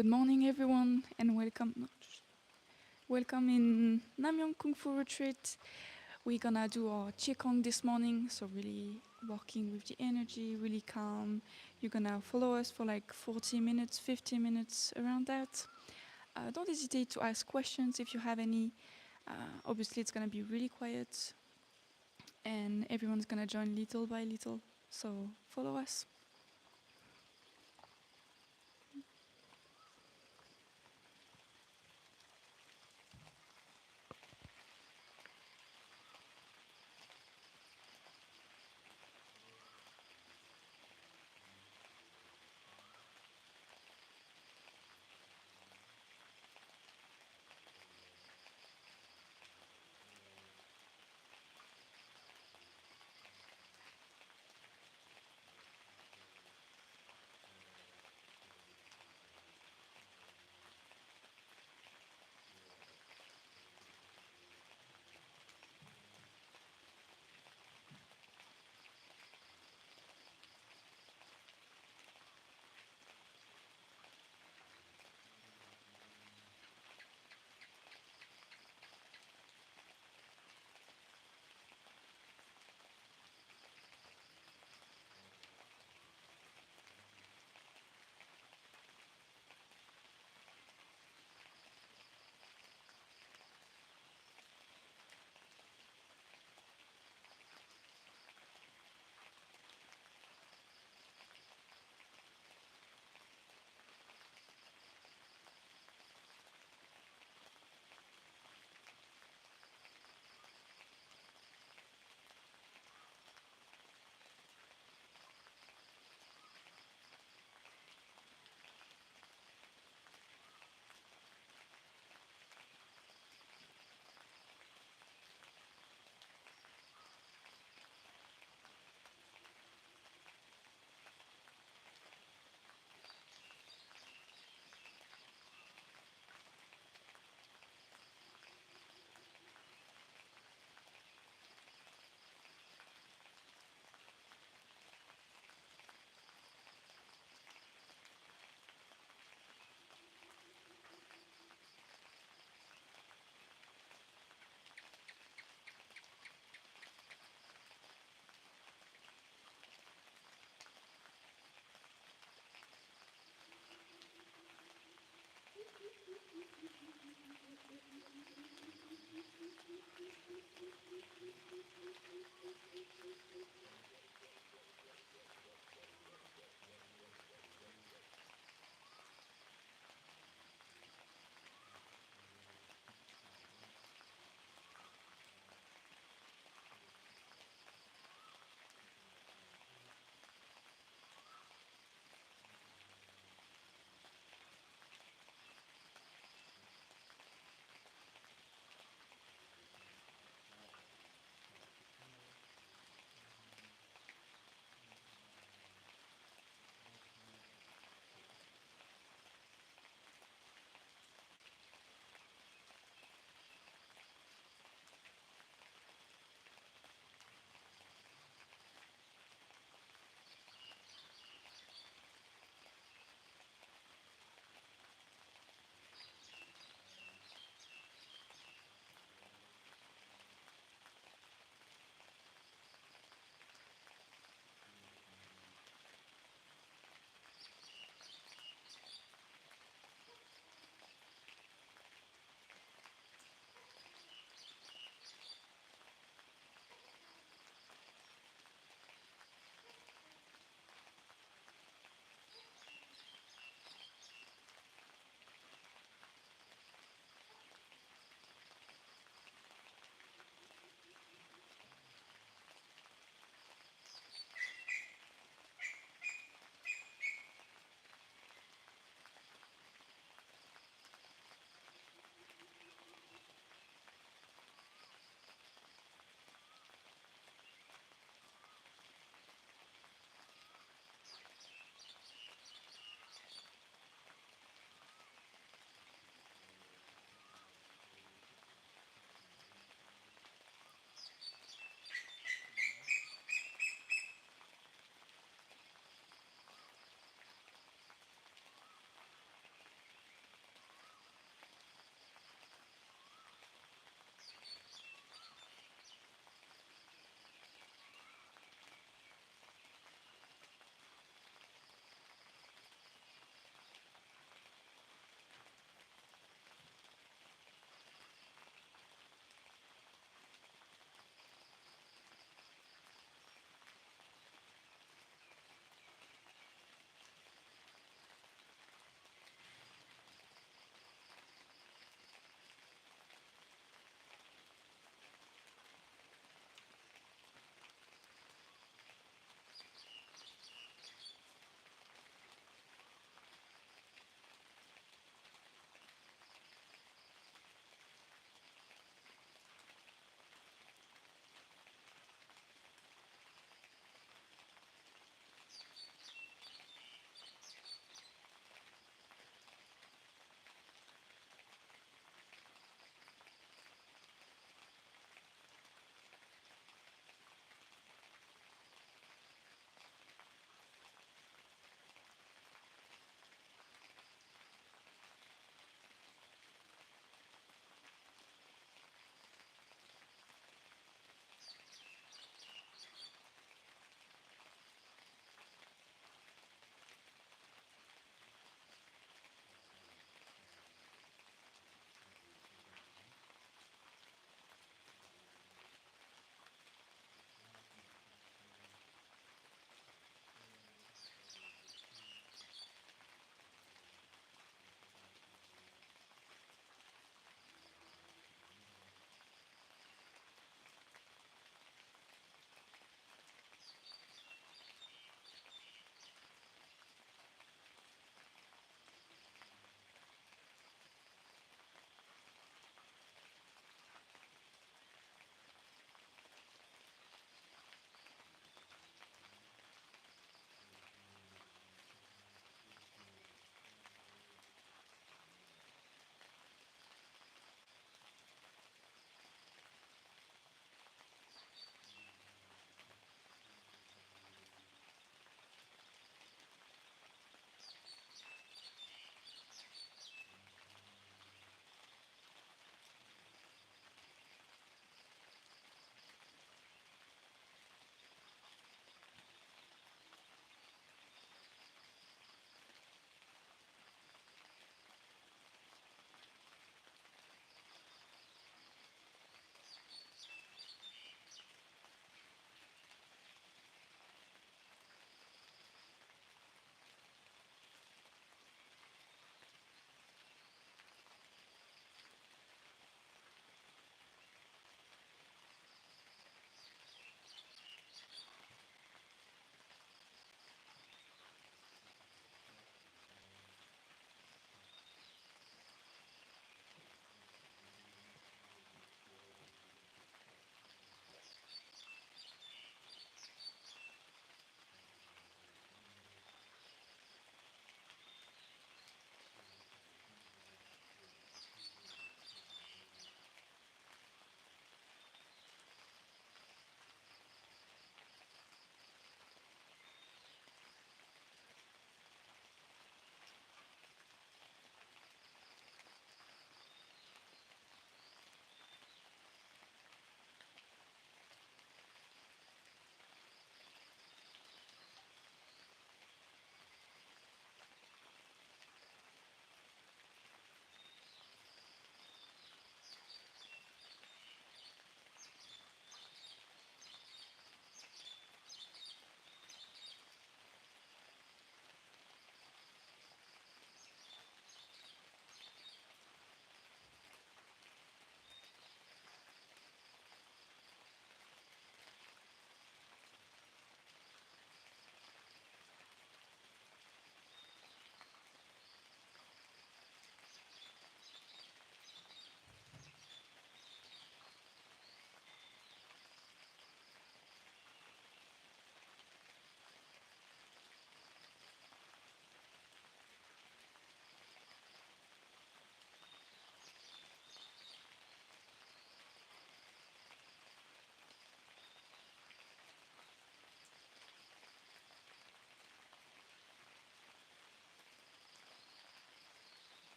Good morning, everyone, and welcome. Welcome in Namyong Kung Fu Retreat. We're gonna do our Qigong this morning, so really working with the energy, really calm. You're gonna follow us for like 40 minutes, 50 minutes, around that. Don't hesitate to ask questions if you have any. Obviously, it's gonna be really quiet, and everyone's gonna join little by little, so follow us.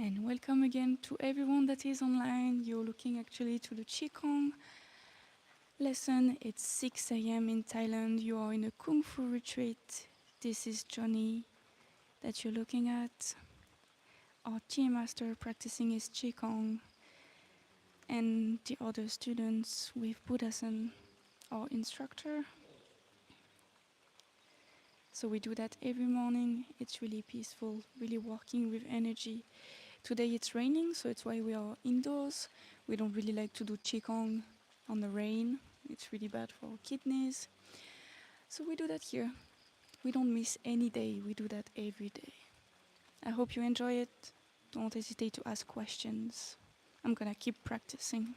And welcome again to everyone that is online. You're looking actually to the Qigong lesson. It's 6 a.m. in Thailand. You are in a Kung Fu retreat. This is Johnny that you're looking at. Our team master practicing his Qigong. And the other students with Buddha-san, our instructor. So we do that every morning. It's really peaceful, really working with energy. Today it's raining, so it's why we are indoors. We don't really like to do Qigong on the rain. It's really bad for our kidneys. So we do that here. We don't miss any day. We do that every day. I hope you enjoy it. Don't hesitate to ask questions. I'm gonna keep practicing.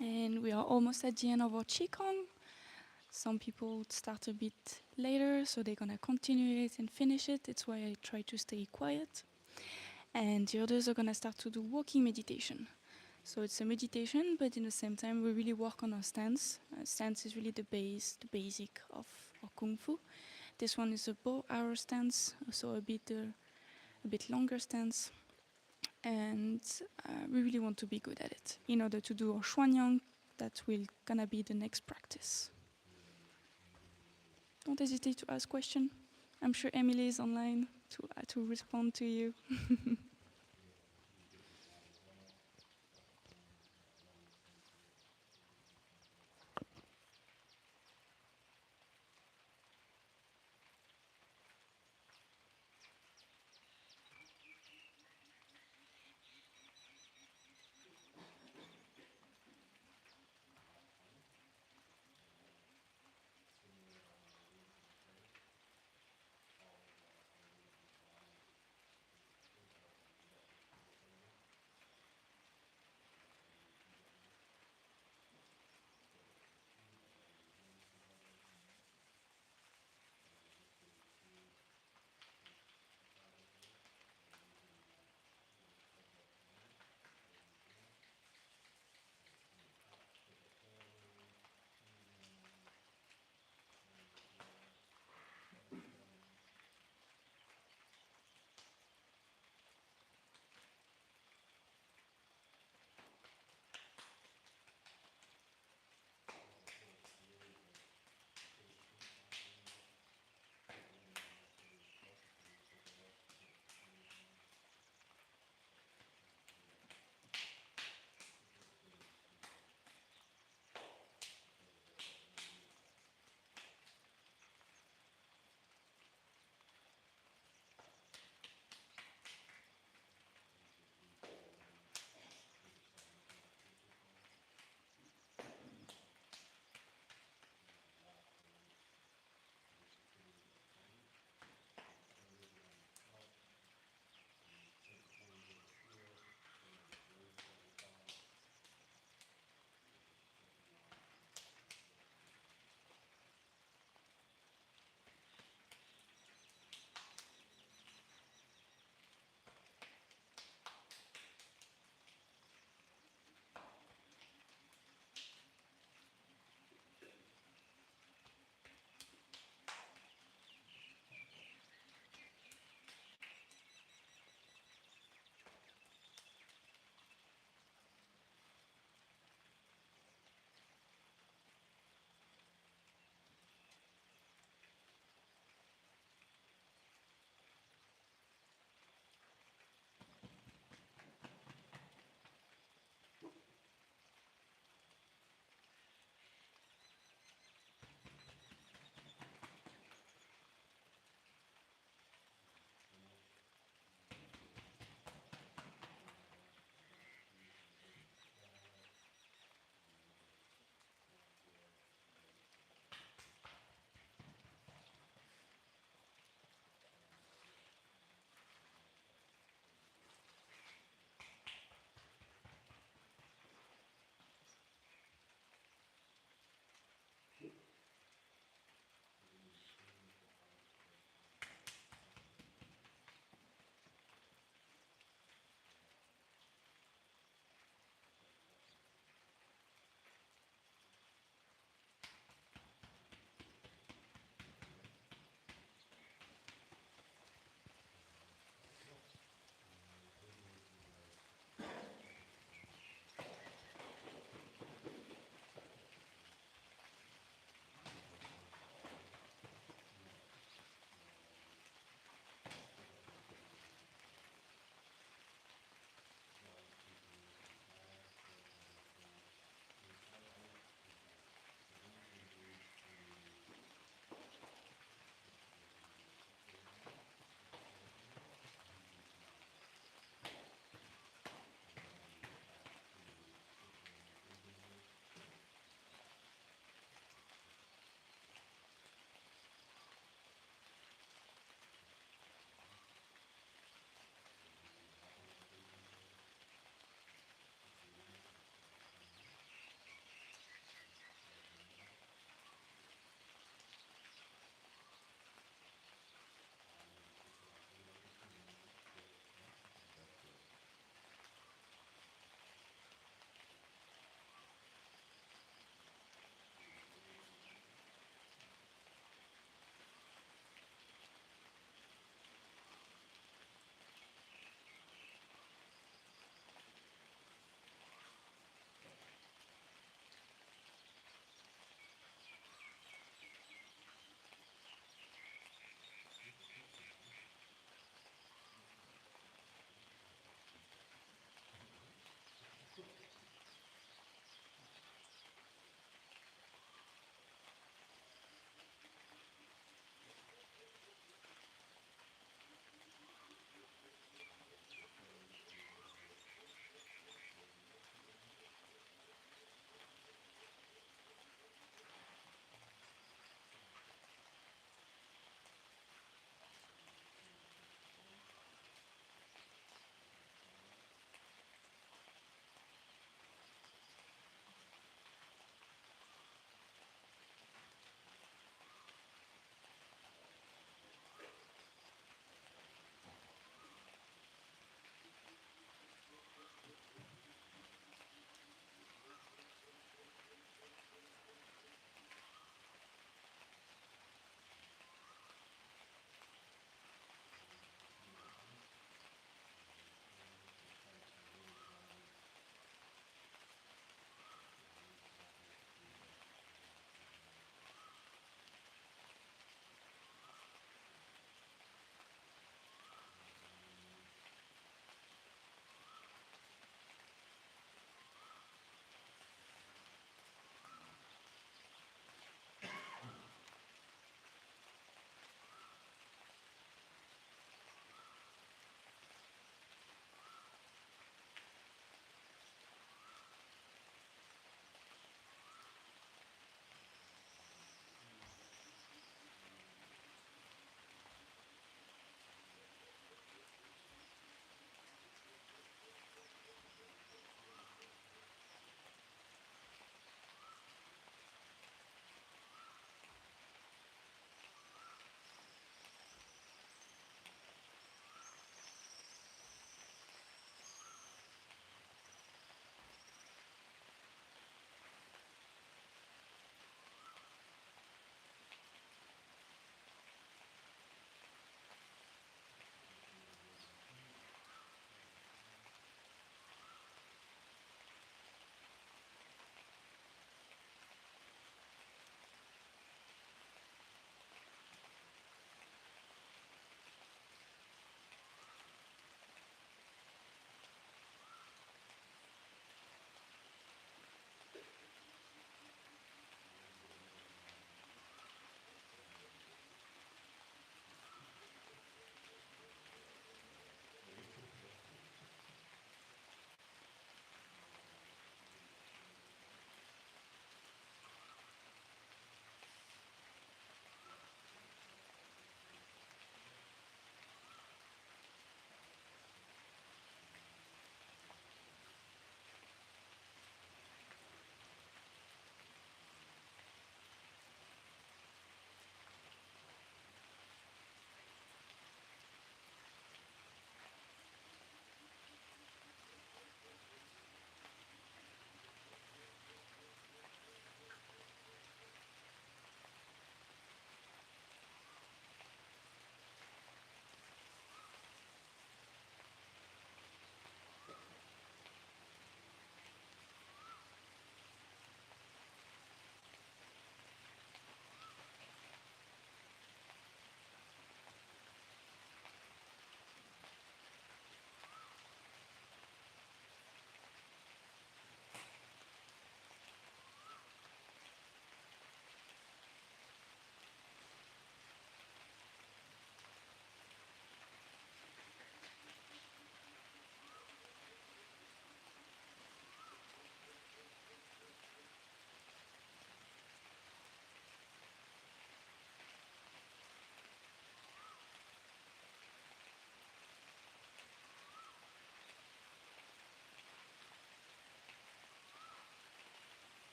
And we are almost at the end of our Qigong. Some people start a bit later, so they're gonna continue it and finish it. It's why I try to stay quiet. And the others are gonna start to do walking meditation. So it's a meditation, but in the same time, we really work on our stance. Stance is really the basic of our Kung Fu. This one is a bow arrow stance, so a bit longer stance. And we really want to be good at it. In order to do our Shuang, that will gonna be the next practice. Don't hesitate to ask questions. I'm sure Emily is online to respond to you.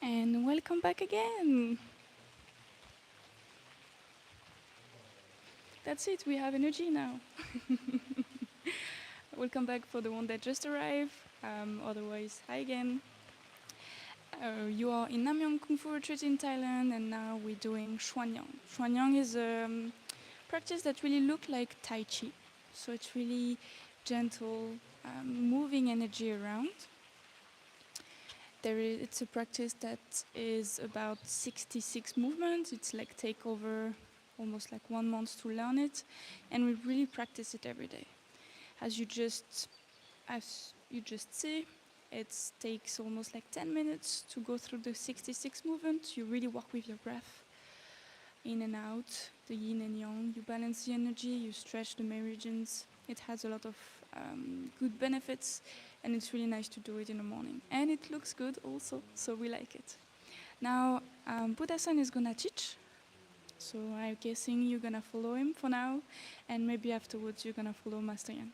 And welcome back again. That's it, we have energy now. Welcome back for the one that just arrived. Otherwise, hi again. You are in Namyong Kung Fu Retreat in Thailand, and now we're doing Shuang. Shuang is a practice that really looks like Tai Chi. So it's really gentle, moving energy around. It's a practice that is about 66 movements. It's like take over almost like 1 month to learn it, and we really practice it every day. As you just see, it takes almost like 10 minutes to go through the 66 movements. You really work with your breath, in and out, the yin and yang. You balance the energy, you stretch the meridians. It has a lot of good benefits, and it's really nice to do it in the morning. And it looks good also, so we like it. Now, Buddha-san is gonna teach, so I'm guessing you're gonna follow him for now, and maybe afterwards you're gonna follow Master Yang.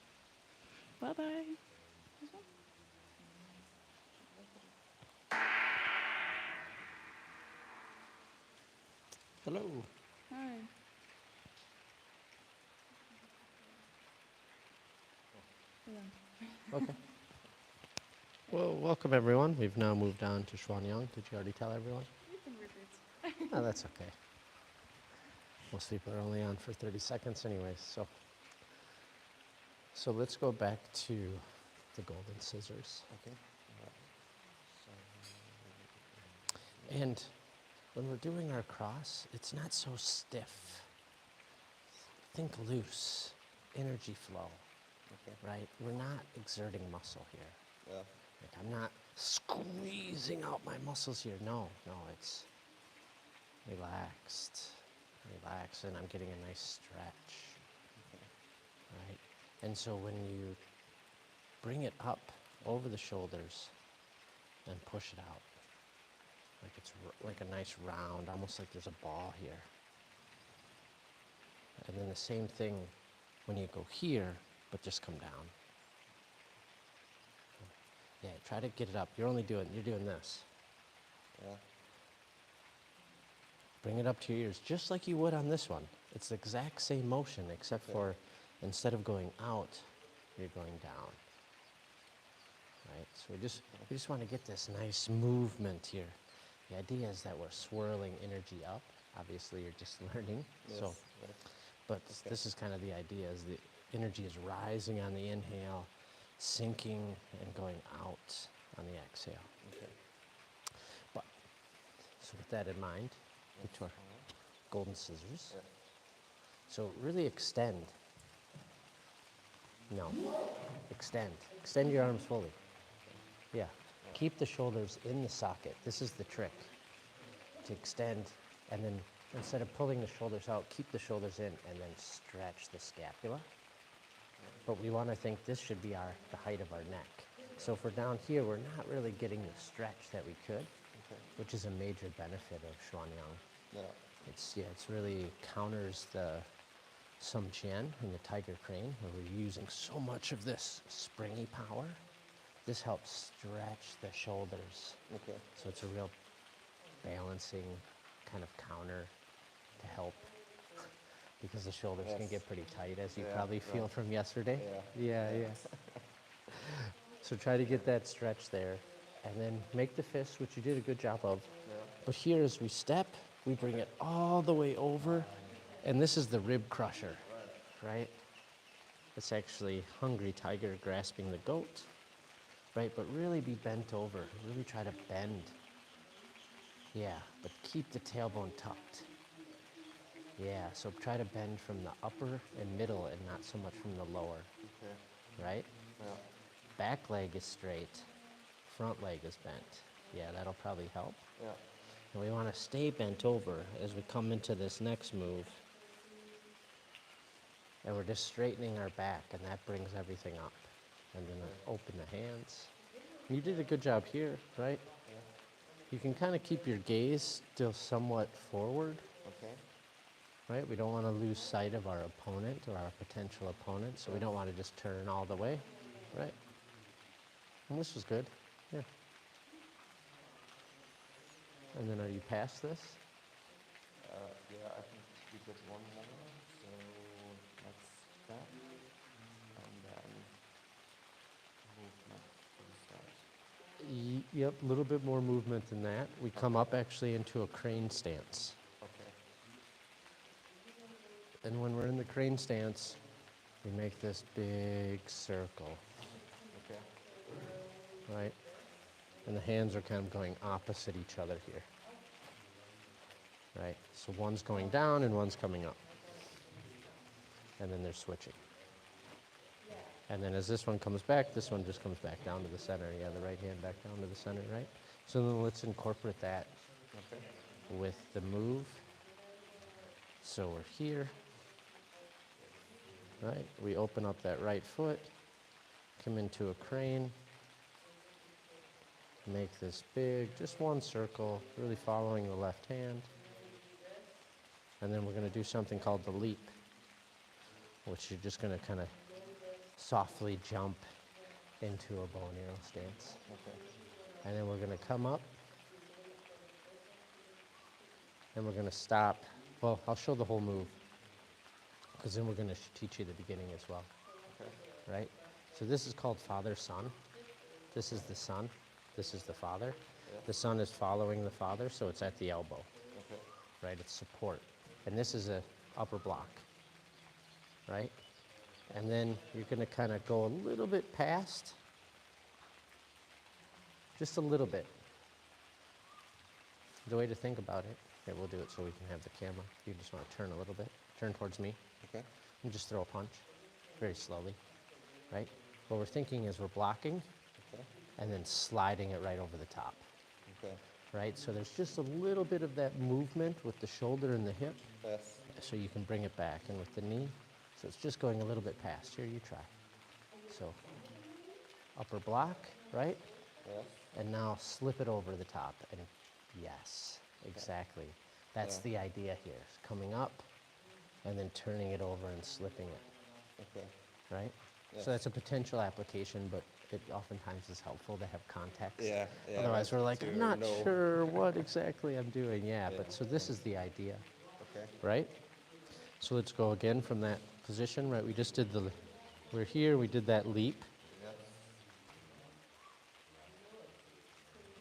Bye-bye. Hello. Hi. Okay. Well, welcome everyone. We've now moved on to Shuang. Did you already tell everyone? You can repeat. Oh, that's okay. Most people are only on for 30 seconds anyways, so let's go back to the golden scissors. Okay. And when we're doing our cross, it's not so stiff. Think loose, energy flow. Okay. Right? We're not exerting muscle here. Yeah. Like I'm not squeezing out my muscles here. No, it's relaxed, and I'm getting a nice stretch. Okay. Right? And so when you bring it up over the shoulders and push it out, like it's like a nice round, almost like there's a ball here. And then the same thing when you go here, but just come down. Yeah, try to get it up. You're doing this. Yeah. Bring it up to your ears, just like you would on this one. It's the exact same motion, except for instead of going out, you're going down. Right? So we just want to get this nice movement here. The idea is that we're swirling energy up. Obviously, you're just learning. Yes. So, but this is kind of the idea: is the energy is rising on the inhale, sinking and going out on the exhale. Okay. But so with that in mind, get to our golden scissors. Yeah. So really extend. No, extend. Extend your arms fully. Yeah. Keep the shoulders in the socket. This is the trick. To extend, and then instead of pulling the shoulders out, keep the shoulders in and then stretch the scapula. But we want to think this should be the height of our neck. So if we're down here, we're not really getting the stretch that we could, which is a major benefit of Shuang. Yeah. It's really counters the Sum Chien in the tiger crane, where we're using so much of this springy power. This helps stretch the shoulders. Okay. So it's a real balancing kind of counter to help, because the shoulders can get pretty tight, as you probably feel from yesterday. Yeah. So try to get that stretch there, and then make the fist, which you did a good job of. Yeah. But here, as we step, we bring it all the way over, and this is the rib crusher, right? It's actually hungry tiger grasping the goat, right? But really be bent over. Really try to bend. Yeah, but keep the tailbone tucked. Yeah, so try to bend from the upper and middle and not so much from the lower. Okay. Right? Yeah. Back leg is straight, front leg is bent. Yeah, that'll probably help. Yeah. And we want to stay bent over as we come into this next move. And we're just straightening our back, and that brings everything up. And then open the hands. You did a good job here, right? Yeah. You can kind of keep your gaze still somewhat forward. Okay. Right? We don't want to lose sight of our opponent or our potential opponent, so we don't want to just turn all the way. Right? And this was good. Yeah. And then are you past this? Yeah, I think we did one more. So let's step and then movement to the side. Yep, a little bit more movement than that. We come up actually into a crane stance. Okay. And when we're in the crane stance, we make this big circle, Okay. right? And the hands are kind of going opposite each other here, right? So one's going down and one's coming up. And then they're switching. And then as this one comes back, this one just comes back down to the center. Yeah, the right hand back down to the center, right? So then let's incorporate that Okay. with the move. So we're here, right? We open up that right foot, come into a crane, make this big, just one circle, really following the left hand. And then we're going to do something called the leap, which you're just going to kind of softly jump into a bow and arrow stance. Okay. And then we're going to come up, and we're going to stop. Well, I'll show the whole move, because then we're going to teach you the beginning as well, Okay. right? So this is called father-son. This is the son. This is the father. Yeah. The son is following the father, so it's at the elbow, Okay. right? It's support. And this is a upper block, right? And then you're going to kind of go a little bit past, just a little bit. The way to think about it, here, we'll do it so we can have the camera. You just want to turn a little bit, turn towards me, Okay. and just throw a punch, very slowly, right? What we're thinking is we're blocking Okay. and then sliding it right over the top, Okay. right? So there's just a little bit of that movement with the shoulder and the hip, Yes. so you can bring it back, and with the knee, so it's just going a little bit past. Here, you try. So upper block, right? Yes. And now slip it over the top, and yes, exactly. That's Yeah. the idea here, is coming up and then turning it over and slipping it, Okay. right? Yes. So that's a potential application, but it oftentimes is helpful to have context. Yeah. Yeah. Otherwise, we're like, to I'm not know. sure what exactly I'm doing. Yeah, Yeah. but so this is the idea, Okay. right? So let's go again from that position, right? We just did we're here, we did that leap, Yes.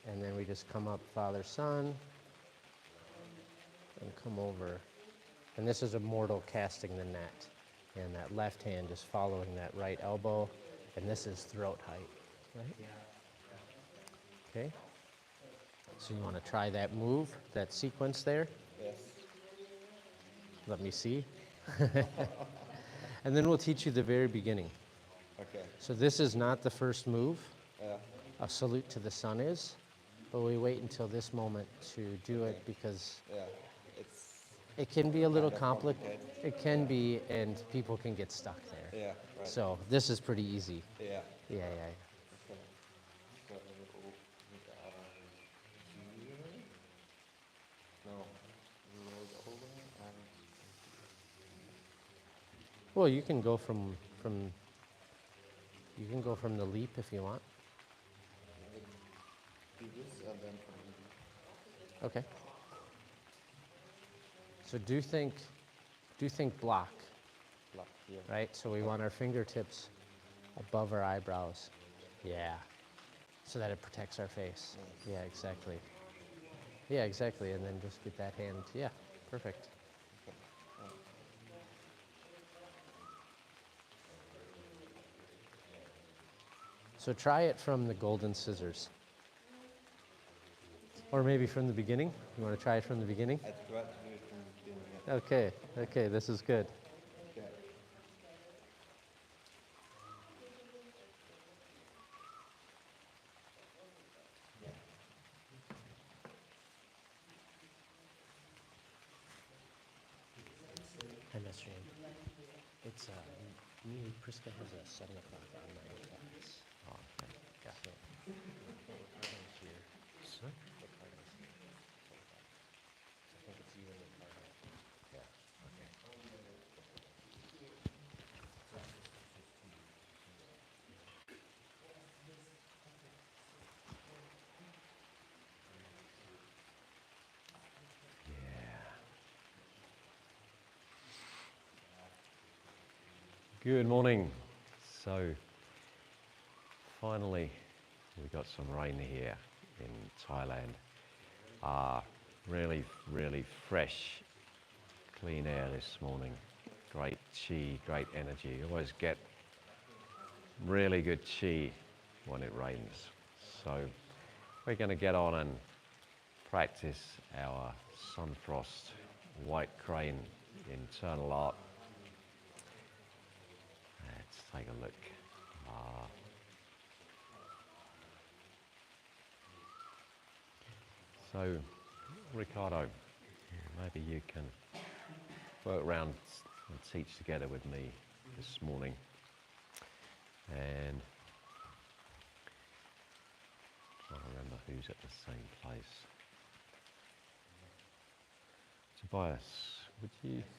and then we just come up father, son, and come over. And this is a mortal casting the net. And that left hand just following that right elbow, and this is throat height, right? Okay? So you want to try that move, that sequence there? Yes. Let me see. And then we'll teach you the very beginning. Okay. So this is not the first move. Yeah. A salute to the sun is, but we wait until this moment to do it Okay. because Yeah. It's. it can be a little Kinda complicated. complicated. It can be, and people can get stuck there. Yeah. Right. So this is pretty easy. Yeah. Yeah, yeah. Okay. So we got here. No. We rolled over and. Well, you can go from you can go from the leap if you want. Do this and then. Okay. So do think block, Block here. right? So we want our fingertips above our eyebrows. Yeah. So that it protects our face. Nice. Yeah, exactly. Yeah, exactly. And then just get that hand. Yeah, perfect. Okay. Yeah. So try it from the golden scissors. Or maybe from the beginning. You want to try it from the beginning? I tried to do it from the beginning. Yeah. Okay, okay, this is good. Okay. Hi, Miss Jane. It's me and Priska has a 7 o'clock online class. Oh, okay, got it. Thank you. Huh? What part is it? I think it's you and the partner. Yeah, okay. Good morning. So finally we got some rain here in Thailand. Really fresh, clean air this morning. Great chi, great energy. You always get really good chi when it rains. So we're going to get on and practice our sun frost, white crane, internal art. Let's take a look. So, Ricardo, maybe you can work around and teach together with me this morning. And trying to remember who's at the same place. Tobias,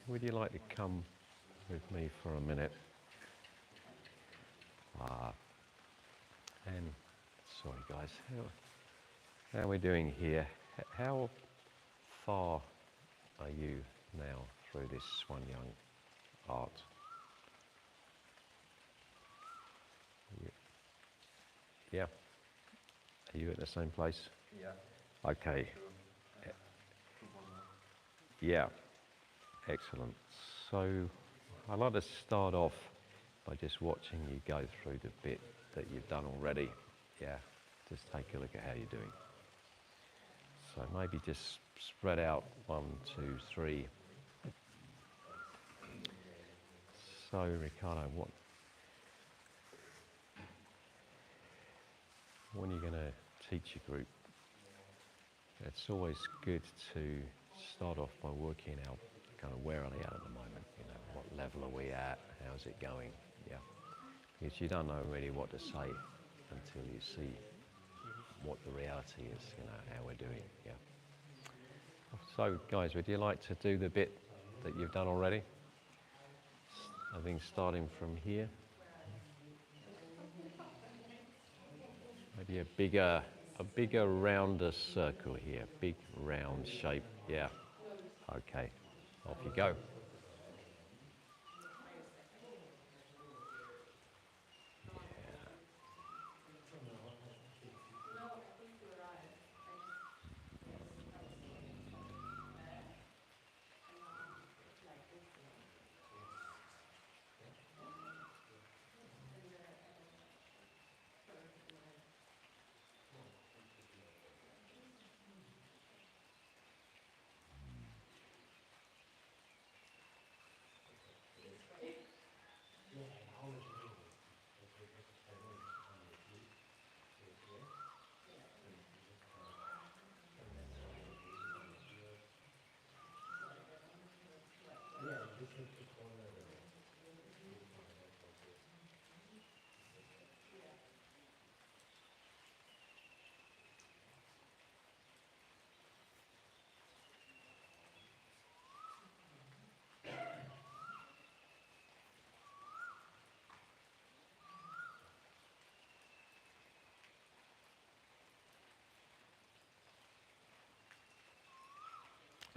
would you like to come with me for a minute? And sorry guys, how are we doing here? How far are you now through this Shuang art? Yeah. Are you at the same place? Yeah. Okay. Yeah. Excellent. So I'd like to start off by just watching you go through the bit that you've done already. Yeah. Just take a look at how you're doing. So maybe just spread out 1, 2, 3. So Ricardo, when you're going to teach a group, it's always good to start off by working out kind of where are they at the moment, what level are we at, how's it going, yeah. Because you don't know really what to say until you see what the reality is, how we're doing, yeah. So guys, would you like to do the bit that you've done already? I think starting from here. Maybe a bigger rounder circle here, big round shape, yeah. Okay, off you go.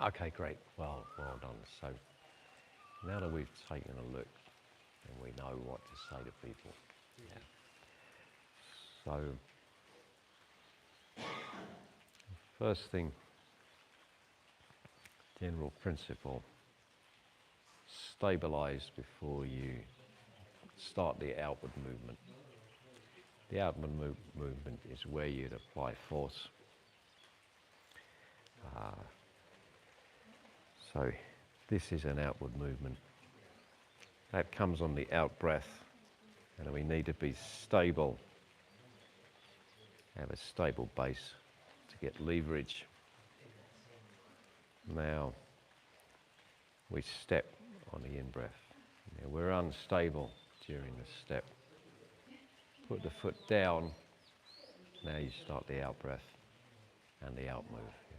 Okay, great. Well done. So now that we've taken a look and we know what to say to people, yeah. So first thing, general principle, stabilize before you start the outward movement. The outward movement is where you'd apply force. So this is an outward movement. That comes on the out breath, and we need to be stable, have a stable base to get leverage. Now we step on the in-breath. Now we're unstable during the step. Put the foot down. Now you start the out-breath and the out-move. Yeah.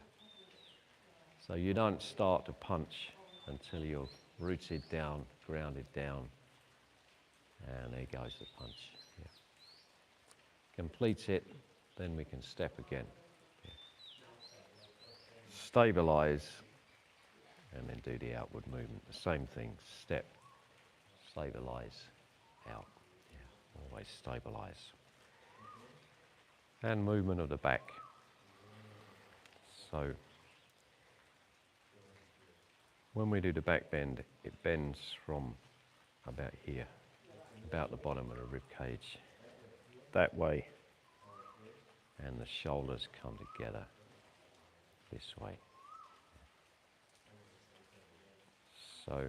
So you don't start to punch until you're rooted down, grounded down, and there goes the punch. Yeah. Complete it, then we can step again. Yeah. Stabilize, and then do the outward movement. The same thing, step, stabilize, out. Yeah, always stabilize. And movement of the back. So when we do the back bend, it bends from about here, about the bottom of the rib cage, that way, and the shoulders come together this way. So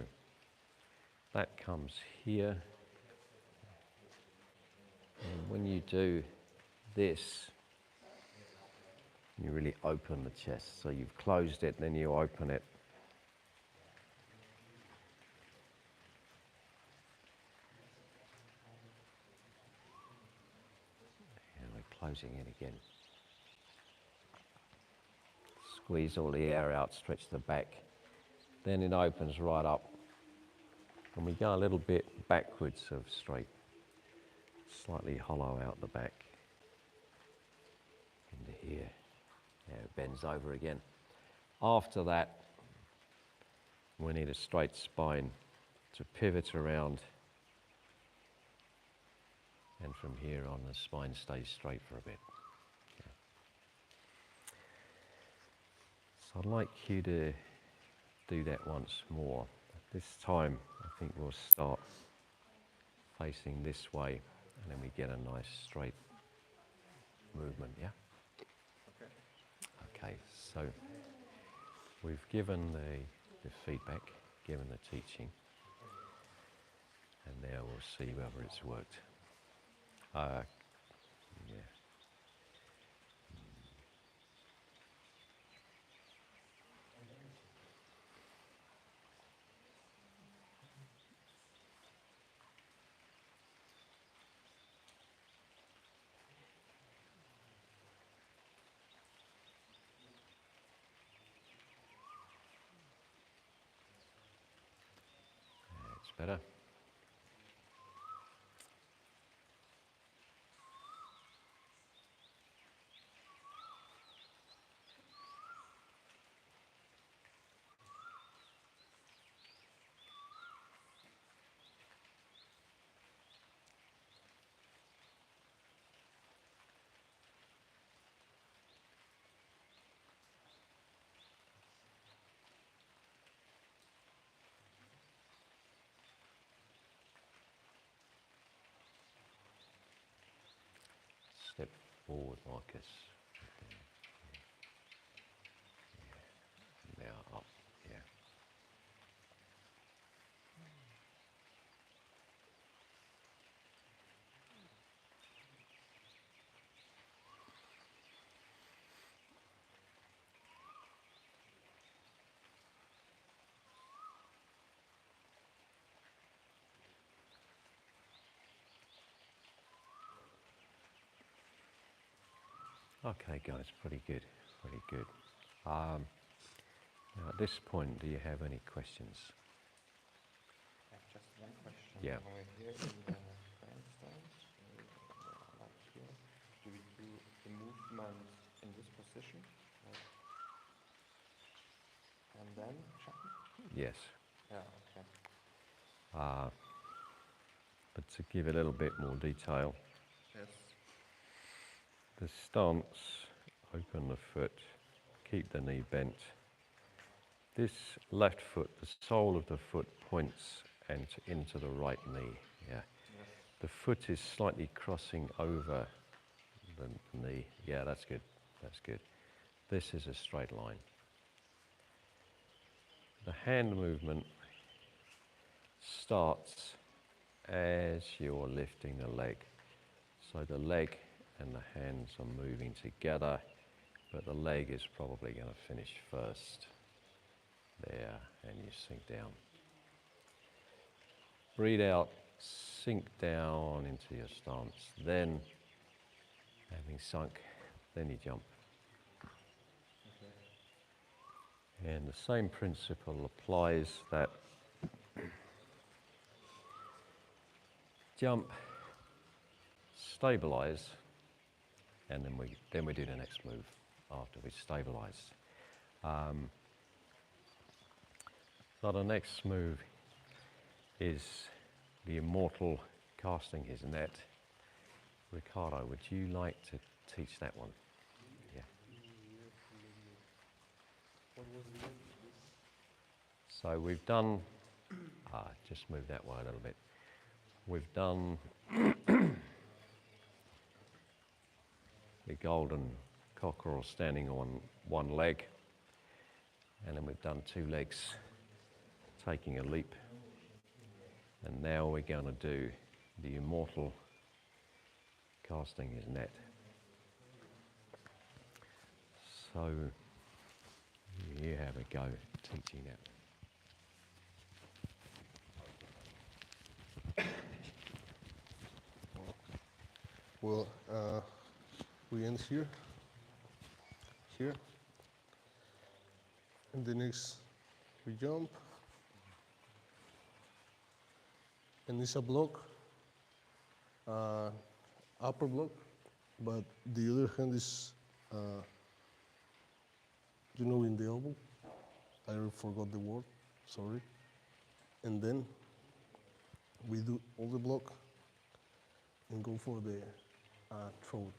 that comes here. And when you do this, you really open the chest. So you've closed it, then you open it. And we're closing it again. Squeeze all the air out, stretch the back. Then it opens right up. And we go a little bit backwards of straight. Slightly hollow out the back. Into here. Yeah, it bends over again. After that, we need a straight spine to pivot around. And from here on, the spine stays straight for a bit. Okay. So I'd like you to do that once more. This time, I think we'll start facing this way, and then we get a nice straight movement, yeah? Okay. Okay, so we've given the feedback, given the teaching, and now we'll see whether it's worked. Yeah. It's better. Step forward, Marcus. Yeah. Now up, yeah. Okay, guys, pretty good, pretty good. Now at this point, do you have any questions? I have just one question. Yeah. When we're here in the grandstand, like here, do we do the movement in this position? Like, and then jump? Yes. Yeah, okay. But to give a little bit more detail, Yes. the stance, open the foot, keep the knee bent. This left foot, the sole of the foot points into the right knee. Yeah. Yes. The foot is slightly crossing over the knee. Yeah, that's good. That's good. This is a straight line. The hand movement starts as you're lifting the leg. So the leg and the hands are moving together, but the leg is probably going to finish first. There, and you sink down. Breathe out, sink down into your stance. Then, having sunk, then you jump. Okay. And the same principle applies, that jump, stabilize, and then we do the next move after we stabilize. So the next move is the immortal casting his net. Ricardo, would you like to teach that one? Yeah. So we've done, just move that one a little bit. We've done the golden cockerel standing on one leg, and then we've done two legs taking a leap, and now we're going to do the immortal casting his net. So you have a go teaching that. Well, we end here, and the next we jump, and it's a block, upper block, but the other hand is, in the elbow. I forgot the word, sorry. And then we do all the block and go for the throat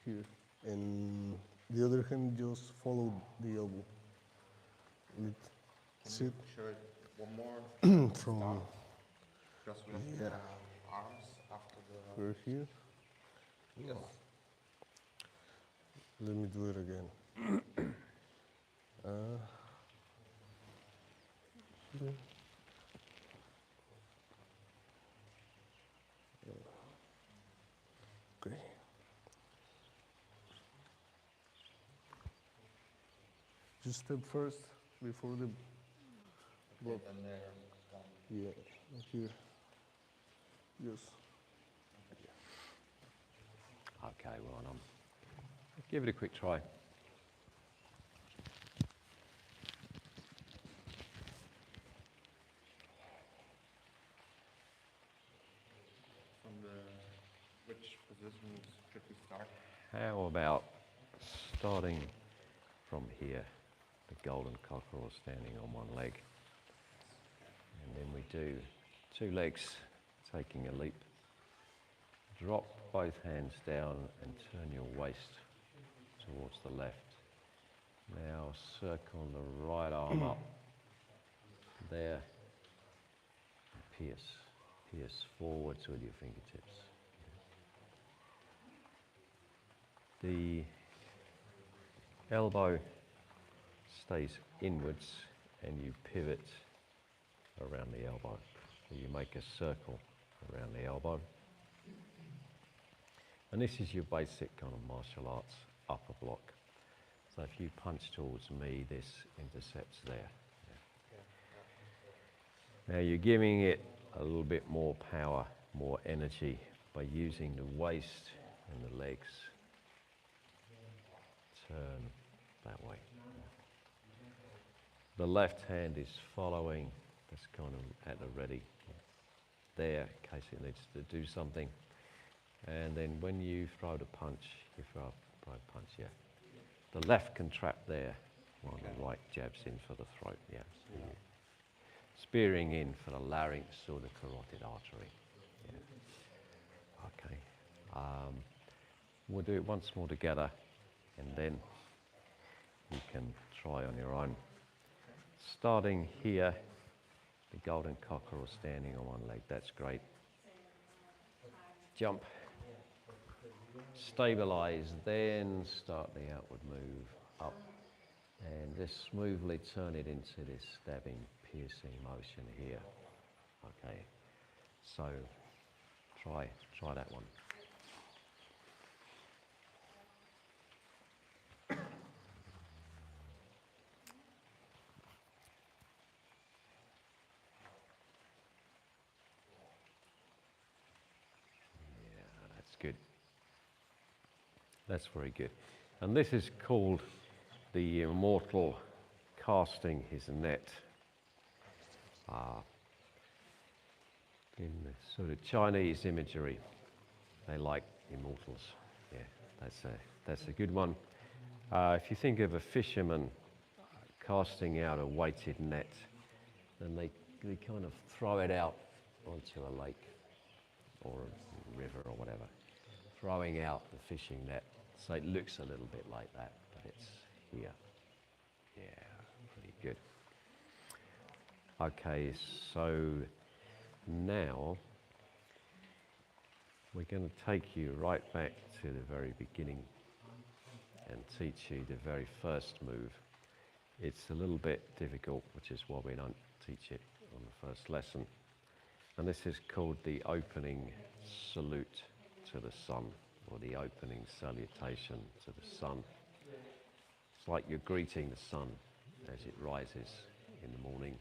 here. And the other hand just follow the elbow. That's it. Show it one more From just with yeah. the arms after the. We're here. Yes. Let me do it again. Here. Okay. Just step first before the block. And there. Yeah, here. Yes. Okay, well, give it a quick try. From which positions should we start? How about starting from here, the golden cockerel standing on one leg, and then we do two legs taking a leap. Drop both hands down and turn your waist towards the left. Now circle the right arm up there. Pierce forwards with your fingertips. The elbow stays inwards and you pivot around the elbow. So you make a circle around the elbow. And this is your basic kind of martial arts upper block. So if you punch towards me, this intercepts there. Yeah. Now you're giving it a little bit more power, more energy by using the waist and the legs. Turn that way. The left hand is following, that's kind of at the ready there in case it needs to do something. And then when you throw the punch, you throw a punch, yeah. The left can trap there while the right jabs in for the throat, yeah. So spearing in for the larynx or the carotid artery. Yeah. Okay. We'll do it once more together and then you can try on your own. Starting here, the golden cockerel standing on one leg, that's great. Jump. Stabilize, then start the outward move up and just smoothly turn it into this stabbing, piercing motion here. Okay, so try that one. Yeah, that's good. That's very good. And this is called the immortal casting his net. In the sort of Chinese imagery, they like immortals. Yeah, that's a good one. If you think of a fisherman casting out a weighted net, then they kind of throw it out onto a lake or a river or whatever, throwing out the fishing net. So it looks a little bit like that, but it's here. Yeah, pretty good. Okay, so now we're going to take you right back to the very beginning and teach you the very first move. It's a little bit difficult, which is why we don't teach it on the first lesson. And this is called the opening salute to the sun, or the opening salutation to the sun. It's like you're greeting the sun as it rises in the morning.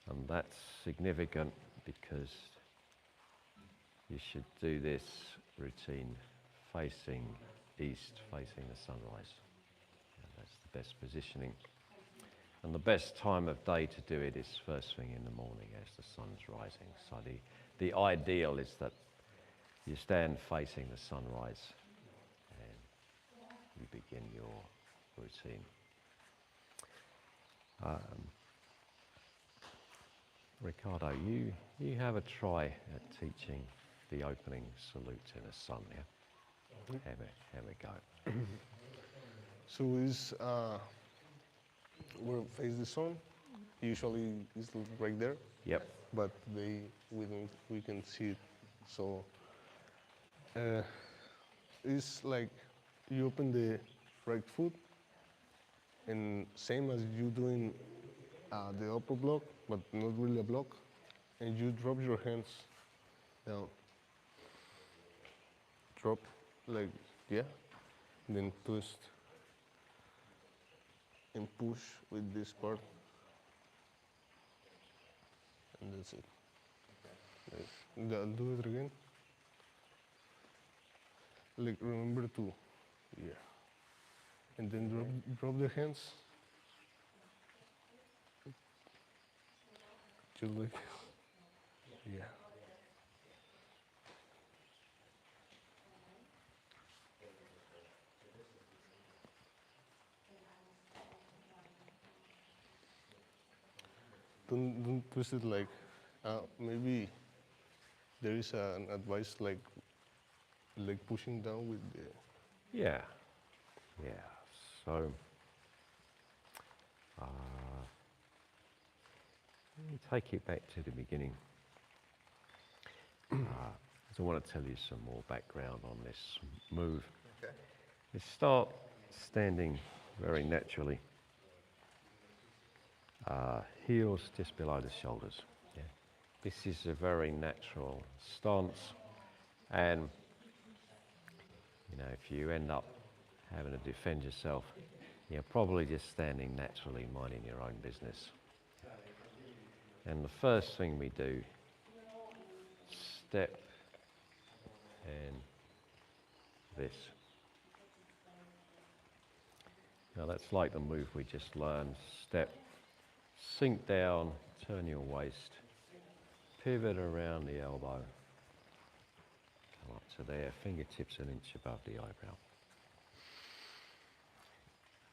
And that's significant because you should do this routine facing east, facing the sunrise. And that's the best positioning. And the best time of day to do it is first thing in the morning as the sun's rising. So the ideal is that you stand facing the sunrise and you begin your routine. Ricardo, you have a try at teaching the opening salute to the sun, yeah? Have a go. So it's where face the sun. Usually it's right there, Yep. but we can see it. So it's like you open the right foot, and same as you doing the upper block, but not really a block, and you drop your hands down. Drop like yeah, and then twist and push with this part, and that's it. I'll do it again. Like remember to, yeah, and then drop the hands, just like, yeah. Don't twist it like, maybe there is an advice like pushing down with the, Yeah. Yeah. So, let me take it back to the beginning. I want to tell you some more background on this move. okay. You start standing very naturally. Heels just below the shoulders. Yeah. This is a very natural stance, and you know, if you end up having to defend yourself, you're probably just standing naturally, minding your own business. And the first thing we do, step and this. Now that's like the move we just learned. Step, sink down, turn your waist, pivot around the elbow, come up to there, fingertips an inch above the eyebrow.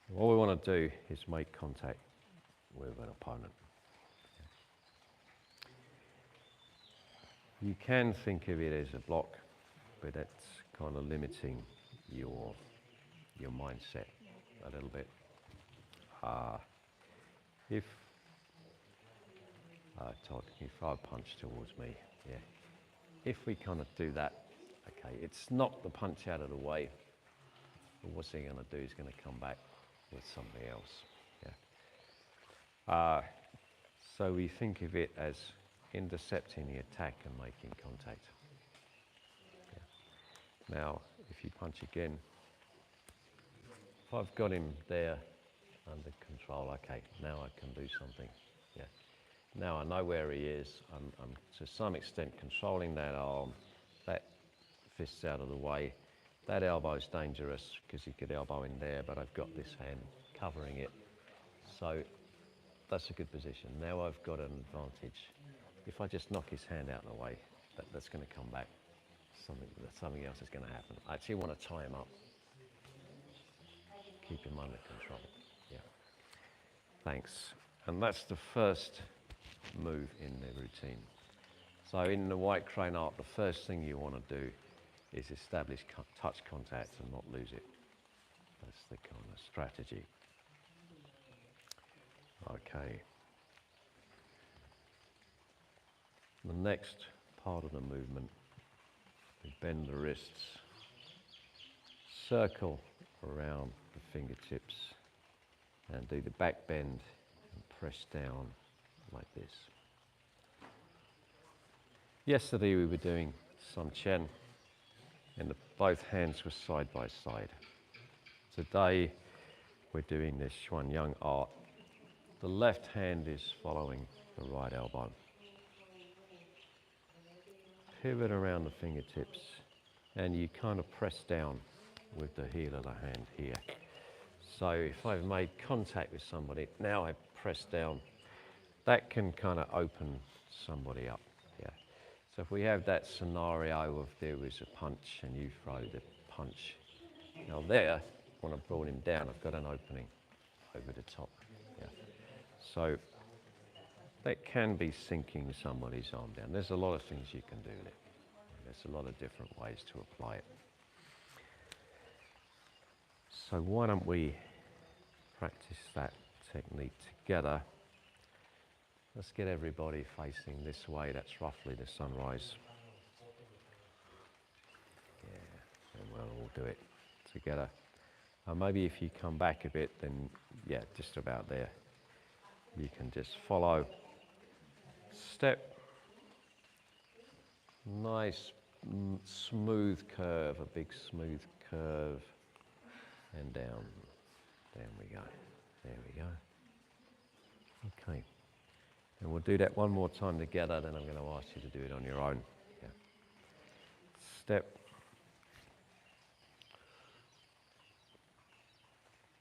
What we want to do is make contact with an opponent. You can think of it as a block, but that's kind of limiting your mindset a little bit. If I punch towards me, yeah. If we kind of do that, okay, it's knocked the punch out of the way, but what's he going to do? He's going to come back with something else. Yeah. So we think of it as intercepting the attack and making contact. Yeah. Now, if you punch again, if I've got him there under control, okay, now I can do something. Yeah. Now I know where he is. I'm to some extent controlling that arm. That fist's out of the way. That elbow's dangerous because he could elbow in there, but I've got this hand covering it. So that's a good position. Now I've got an advantage. If I just knock his hand out of the way, that's going to come back. Something else is going to happen. I actually want to tie him up. Keep him under control. Yeah. Thanks. And that's the first move in the routine. So in the white crane art, the first thing you want to do is establish touch contact and not lose it. That's the kind of strategy. Okay. The next part of the movement, we bend the wrists, circle around the fingertips, and do the back bend and press down like this. Yesterday we were doing some Chen, and both hands were side by side. Today we're doing this Shuang art. The left hand is following the right elbow. Pivot around the fingertips, and you kind of press down with the heel of the hand here. So if I've made contact with somebody, now I press down, that can kind of open somebody up. Yeah. So if we have that scenario of there was a punch and you throw the punch, now there, when I've brought him down, I've got an opening over the top. Yeah. So that can be sinking somebody's arm down. There's a lot of things you can do with it. There's a lot of different ways to apply it. So why don't we practice that technique together? Let's get everybody facing this way. That's roughly the sunrise. Yeah, and we'll all do it together. Maybe if you come back a bit, then yeah, just about there. You can just follow. Step. Nice smooth curve, a big smooth curve, and down. There we go. There we go. Okay. And we'll do that one more time together, then I'm going to ask you to do it on your own. Yeah. Step.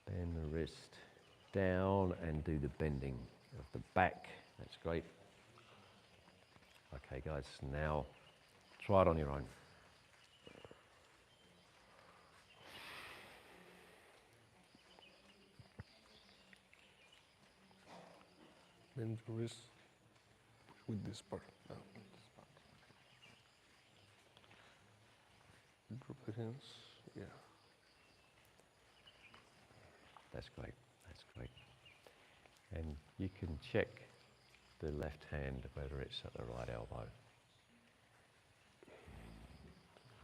Bend the wrist down and do the bending of the back. That's great. Okay, guys, now try it on your own. Bend the wrist with this part. Now. Drop the hands. Yeah. That's great. That's great. And you can check the left hand whether it's at the right elbow.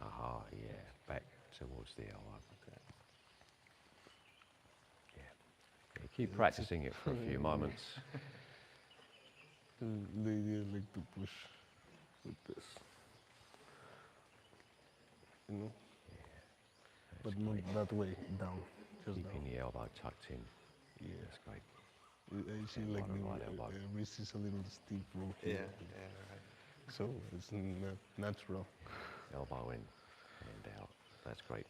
Aha, yeah, back towards the elbow. Okay. Yeah. Keep practicing it for a few moments. The idea like to push with this. You know? Yeah. But not that way, down. Just Keeping down. the elbow tucked in. Yeah. That's great. I see And like on the the right elbow. wrist is a little steep from here. Yeah, right. So it's not natural. Elbow in, hand out. That's great.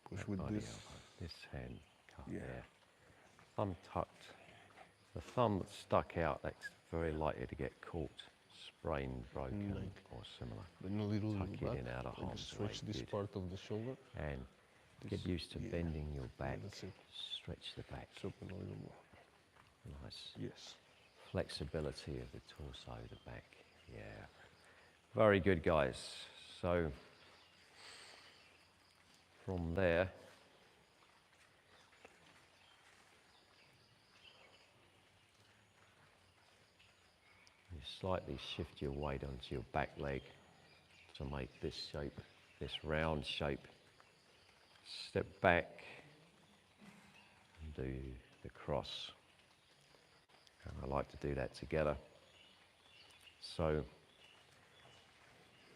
Push That with body this. elbow. This hand cut Yeah. there. Thumb tucked. The thumb that's stuck out, that's very likely to get caught, sprained, broken, Like or similar. Bring a little Tuck it back. in out of Like harm's stretch way. this Good. part of the shoulder. And This, get used to yeah. bending your back. That's it. Stretch the back. It's open a little more. Nice. Yes. Flexibility of the torso, the back. Yeah. Very good, guys. So from there, you slightly shift your weight onto your back leg to make this shape, this round shape. Step back and do the cross. And I like to do that together. So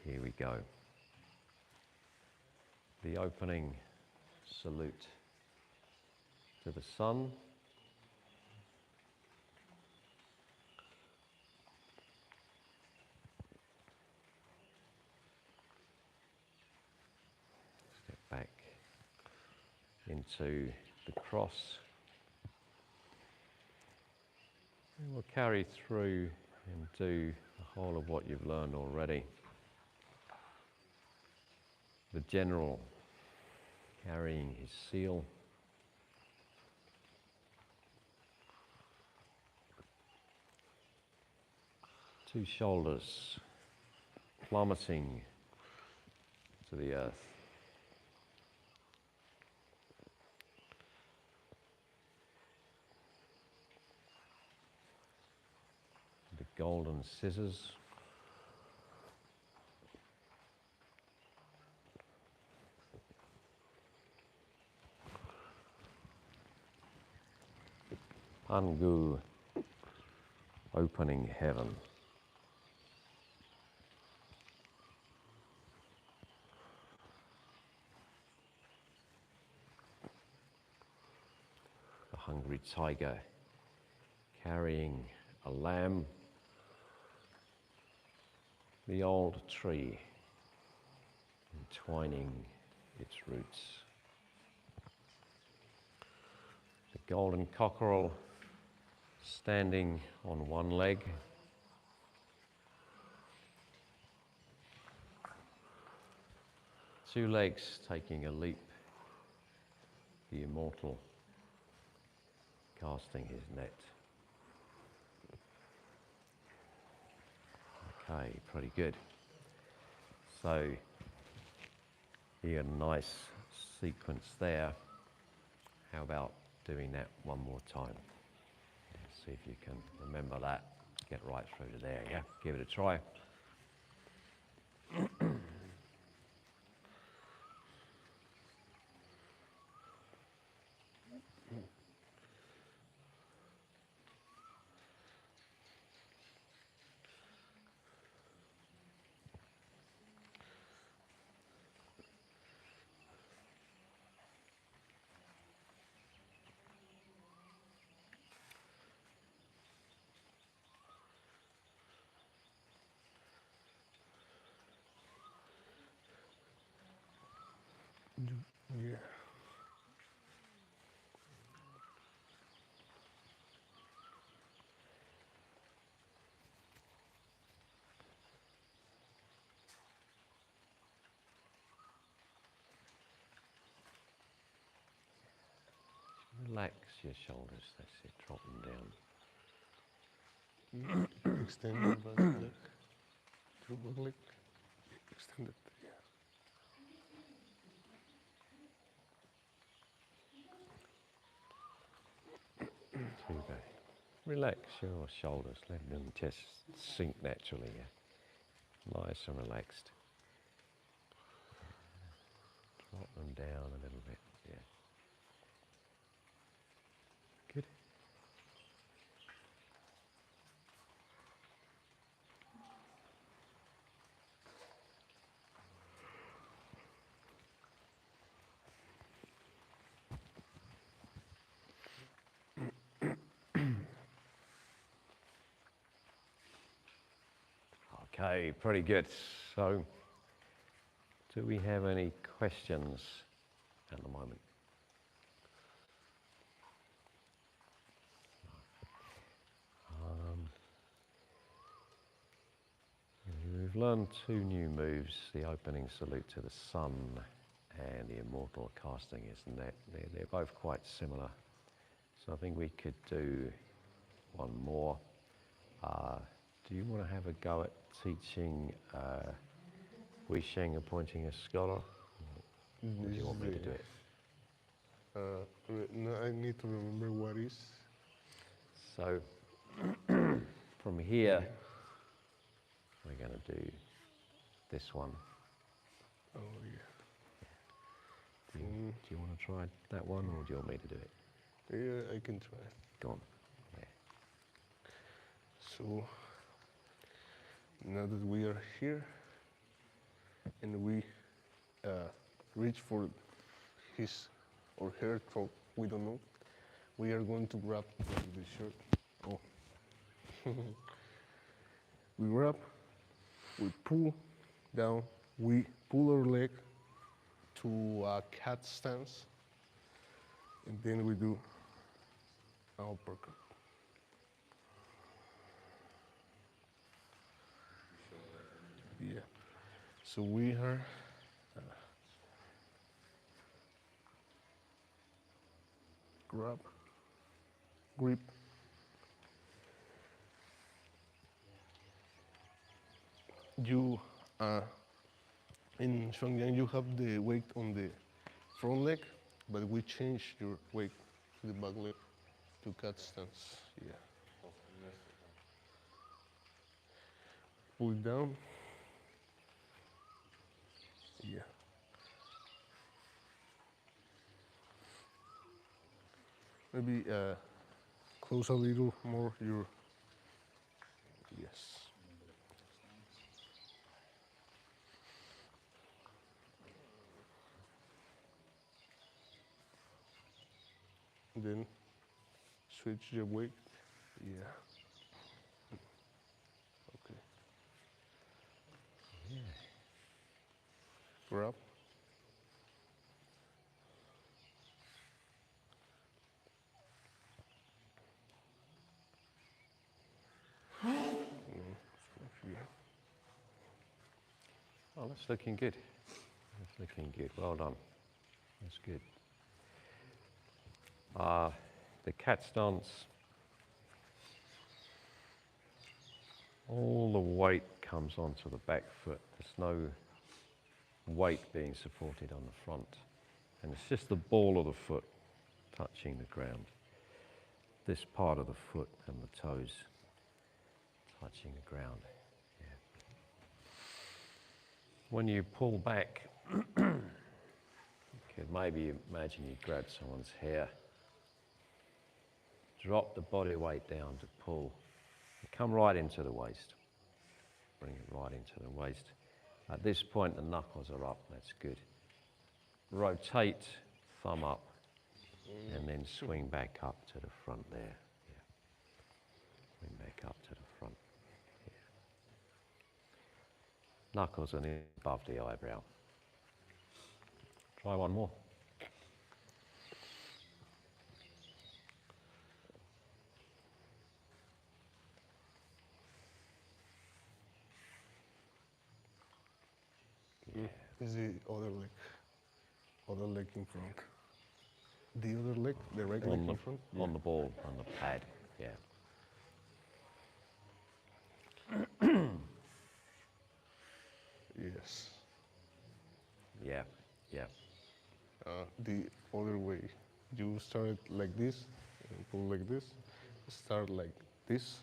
here we go. The opening salute to the sun. Step back into the cross. And we'll carry through and do the whole of what you've learned already. the general carrying his seal. Two shoulders plummeting to the earth. The golden scissors. Pangu, opening heaven. The hungry tiger carrying a lamb. The old tree entwining its roots. The golden cockerel standing on one leg. Two legs taking a leap. The immortal casting his net. Okay, pretty good. So you got a nice sequence there. How about doing that one more time? See if you can remember that. Get right through to there, yeah? Give it a try. Yeah. Relax your shoulders, that's it, drop them down. Extend your back leg. Your back leg. Extend it. Yeah. Too bad. Relax your shoulders, let them just sink naturally, yeah? Nice and relaxed. Drop them down a little bit, yeah. Good. Okay, pretty good. So, do we have any questions at the moment? We've learned two new moves, the opening salute to the sun and the immortal casting his net. They're both quite similar. So I think we could do one more. Do you want to have a go at teaching Wei Sheng appointing a scholar? Or do you want me to do it? No, I need to remember what is. So from here, we're going to do this one. Oh yeah. Do you want to try that one, or do you want me to do it? Yeah, I can try. Go on. Yeah. So now that we are here and we reach for his or her throat, we don't know, we are going to grab the shirt. Oh. We grab, we pull down, we pull our leg to a cat stance, and then we do an uppercut. Yeah. So we are grab, grip. You, in Shuang you have the weight on the front leg, but we change your weight to the back leg to cat stance. Yeah. Pull it down. Yeah. Maybe close a little more your, yes. Then switch your weight. Yeah. Okay. Grab. Yeah. Oh, that's looking good. That's looking good. Well done. That's good. The cat stance, all the weight comes onto the back foot. There's no weight being supported on the front. And it's just the ball of the foot touching the ground. This part of the foot and the toes touching the ground. Yeah. When you pull back, you could maybe imagine you grab someone's hair, drop the body weight down to pull, and come right into the waist. Bring it right into the waist. At this point, the knuckles are up. That's good. Rotate, thumb up, and then swing back up to the front there. Yeah. Swing back up to the front. Yeah. Knuckles are above the eyebrow. Try one more. Yeah. Is the other leg in front. The other leg, the right leg in front. On the ball, on the pad. Yeah. Yes. Yeah. Yeah. The other way. You start like this, and pull like this. Start like this.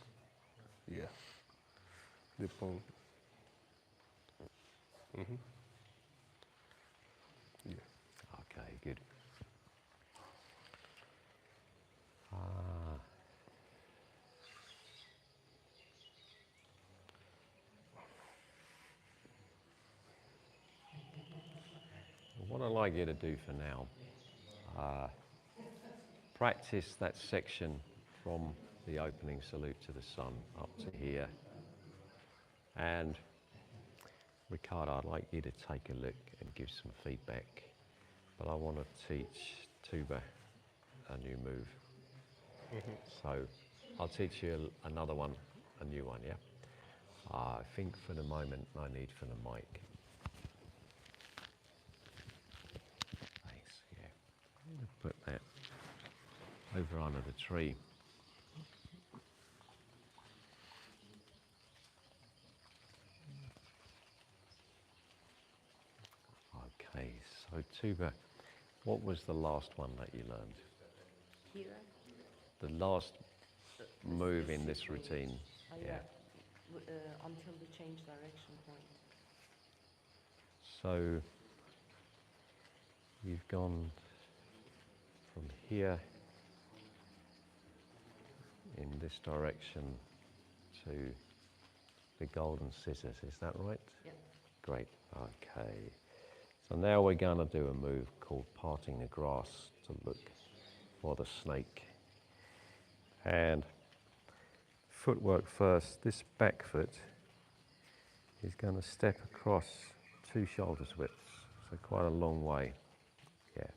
Yeah. The palm. Yeah. Okay, good. What I'd like you to do for now, practice that section from the opening salute to the sun up to here. And Ricardo, I'd like you to take a look and give some feedback. But I want to teach Tuba a new move. So I'll teach you another one, a new one, yeah? I think for the moment, no need for the mic. Thanks, yeah. I'm going to put that over under the tree. Okay, so Tuba, what was the last one that you learned? Here? The last move in this routine, yeah. Until the change direction point. So you've gone from here in this direction to the golden scissors, is that right? Yeah. Great, okay. So now we're going to do a move called parting the grass to look for the snake. And footwork first, this back foot is going to step across 2 shoulders widths, so quite a long way. Yeah.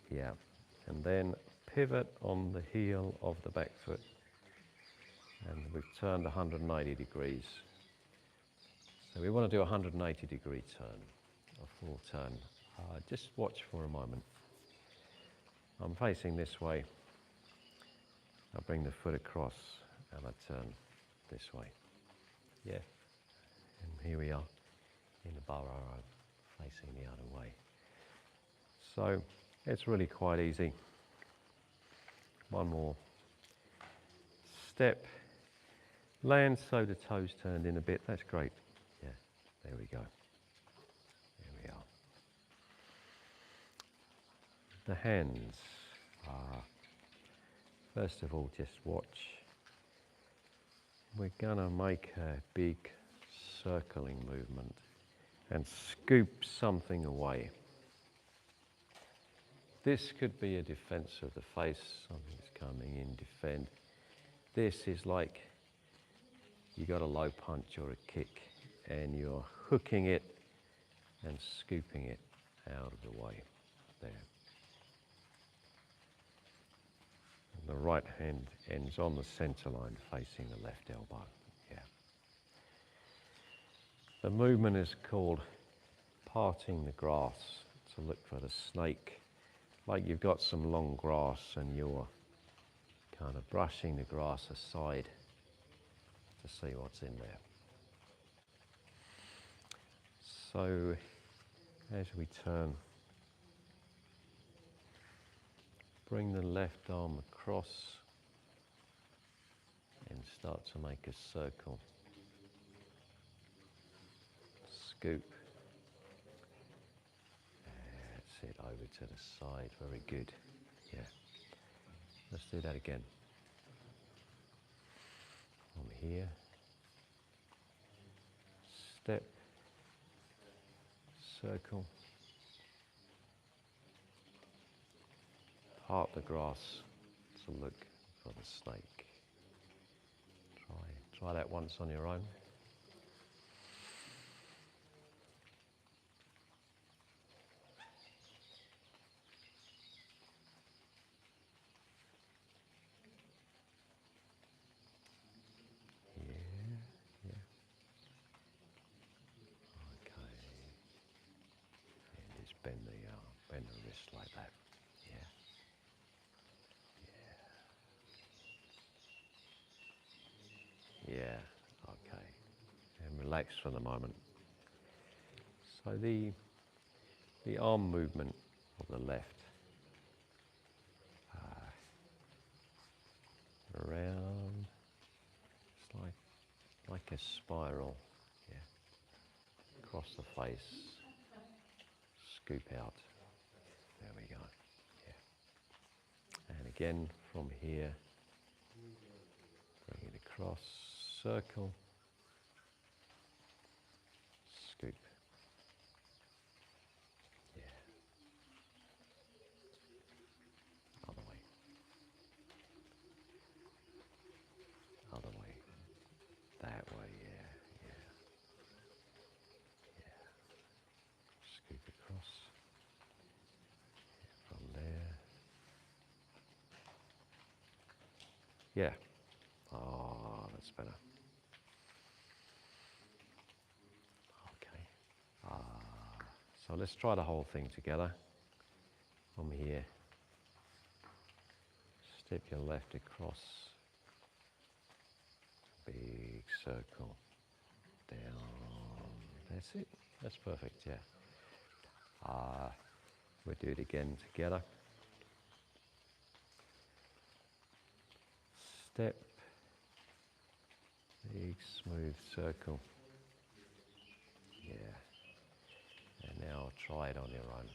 Yeah. And then pivot on the heel of the back foot. And we've turned 180 degrees. So we want to do a 180-degree turn, a full turn. Just watch for a moment. I'm facing this way. I bring the foot across and I turn this way. Yeah. And here we are in the Bararo, facing the other way. So it's really quite easy. One more step. Land so the toes turned in a bit. That's great. Yeah, there we go. There we are. The hands are, first of all, just watch. We're gonna make a big circling movement and scoop something away. This could be a defense of the face, something's coming in, defend. This is like you got a low punch or a kick and you're hooking it and scooping it out of the way there. And the right hand ends on the center line facing the left elbow. Yeah. The movement is called parting the grass to look for the snake. Like you've got some long grass and you're kind of brushing the grass aside to see what's in there. So as we turn, bring the left arm across and start to make a circle. Scoop. That's it, over to the side, very good. Yeah. Let's do that again. From here. Step. Circle. Part the grass to look for the snake. Try that once on your own. Yeah. Okay. And just bend the wrist like that. Yeah. Yeah, okay. And relax for the moment. So the arm movement of the left, around, it's like a spiral, yeah. Across the face, scoop out. There we go. Yeah. And again from here, bring it across, circle, scoop. Yeah. Other way. Other way. That way, yeah. Scoop across. From there. Yeah. Oh, that's better. Okay. So let's try the whole thing together. From here. Step your left across. Big circle. Down. That's it. That's perfect, yeah. We'll do it again together. Step. Big smooth circle. Yeah. And now try it on your own.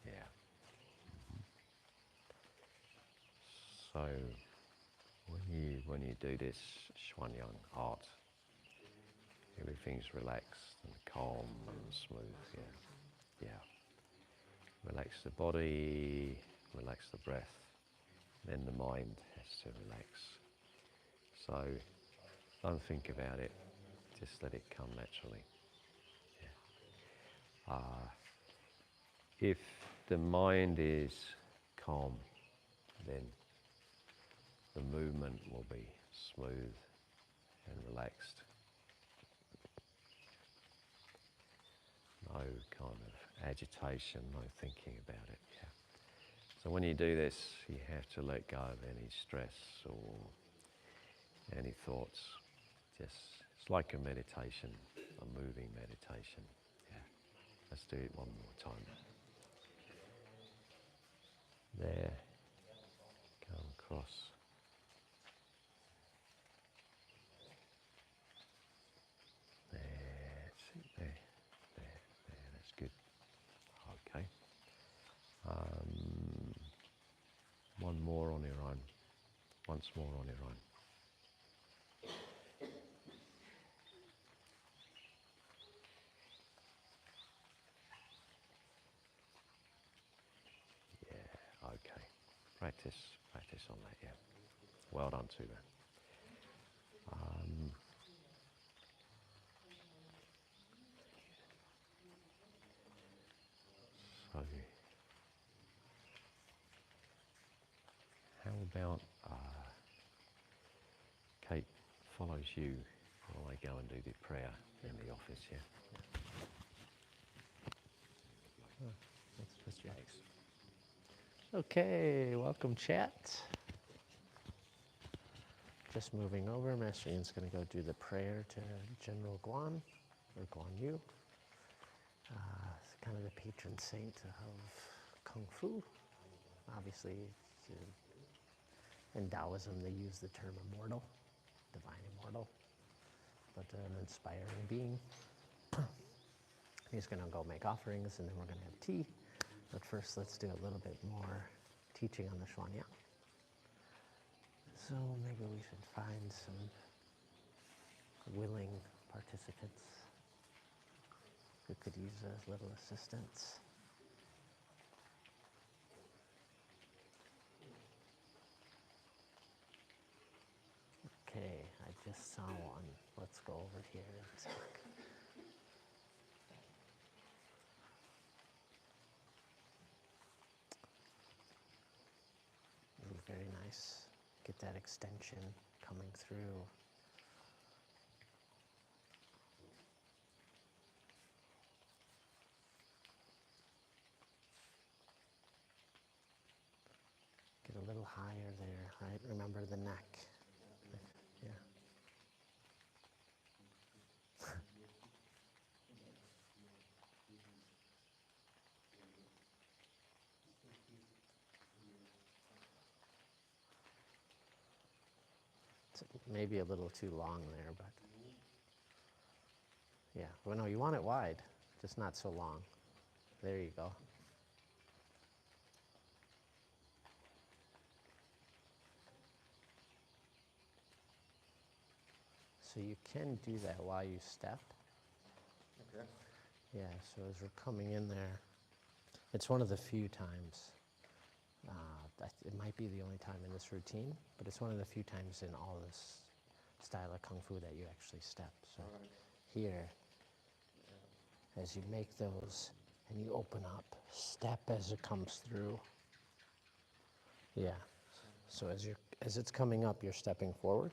Yeah. So when you do this Shuang art, everything's relaxed and calm and smooth. Yeah. Relax the body, relax the breath, then the mind has to relax. So don't think about it, just let it come naturally. Yeah. If the mind is calm, then the movement will be smooth and relaxed. No kind of agitation, no thinking about it. Yeah. So when you do this, you have to let go of any stress or any thoughts. Just, it's like a meditation, a moving meditation. Yeah. Let's do it one more time. There, come across. There, that's good. Okay. One more on your own. Once more on your own. Yeah, okay. Practice on that, yeah. Well done, Tuba. So, how about Kate follows you while I go and do the prayer in the office, yeah? Thanks. Okay, welcome chat. Just moving over, Master Ian's going to go do the prayer to General Guan, or Guan Yu. Kind of the patron saint of Kung Fu. Obviously, in Taoism they use the term immortal, divine immortal, but an inspiring being. He's going to go make offerings and then we're going to have tea. But first let's do a little bit more teaching on the Shuang. So maybe we should find some willing participants who could use a little assistance. Okay, I just saw one. Let's go over here and talk. Ooh, very nice. Get that extension coming through. Get a little higher there, right? Remember the neck. Yeah. It's maybe a little too long there, but yeah. Well, no, you want it wide, just not so long. There you go. So you can do that while you step. Okay. Yeah, so as we're coming in there, it's one of the few times, it might be the only time in this routine, but it's one of the few times in all this style of Kung Fu that you actually step. So Right. here, as you make those and you open up, step as it comes through. Yeah, so as it's coming up, you're stepping forward.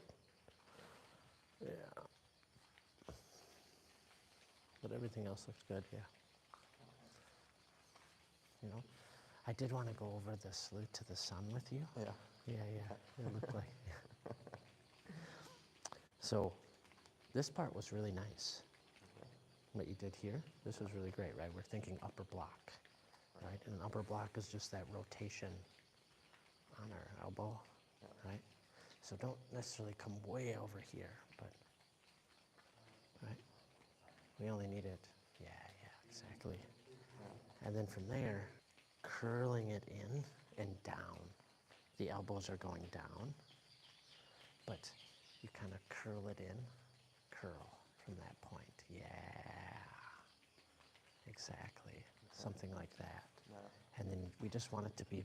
Yeah. But everything else looks good, yeah. You know, I did want to go over the salute to the sun with you. Yeah. Yeah, it looked like. So, this part was really nice. What you did here, this was really great, right? We're thinking upper block, right? And an upper block is just that rotation on our elbow, right? So don't necessarily come way over here, but, right? We only need it, yeah, exactly. And then from there, curling it in and down. The elbows are going down, but you kind of curl it in, curl from that point. Yeah, exactly. Something like that. Yeah. And then we just want it to be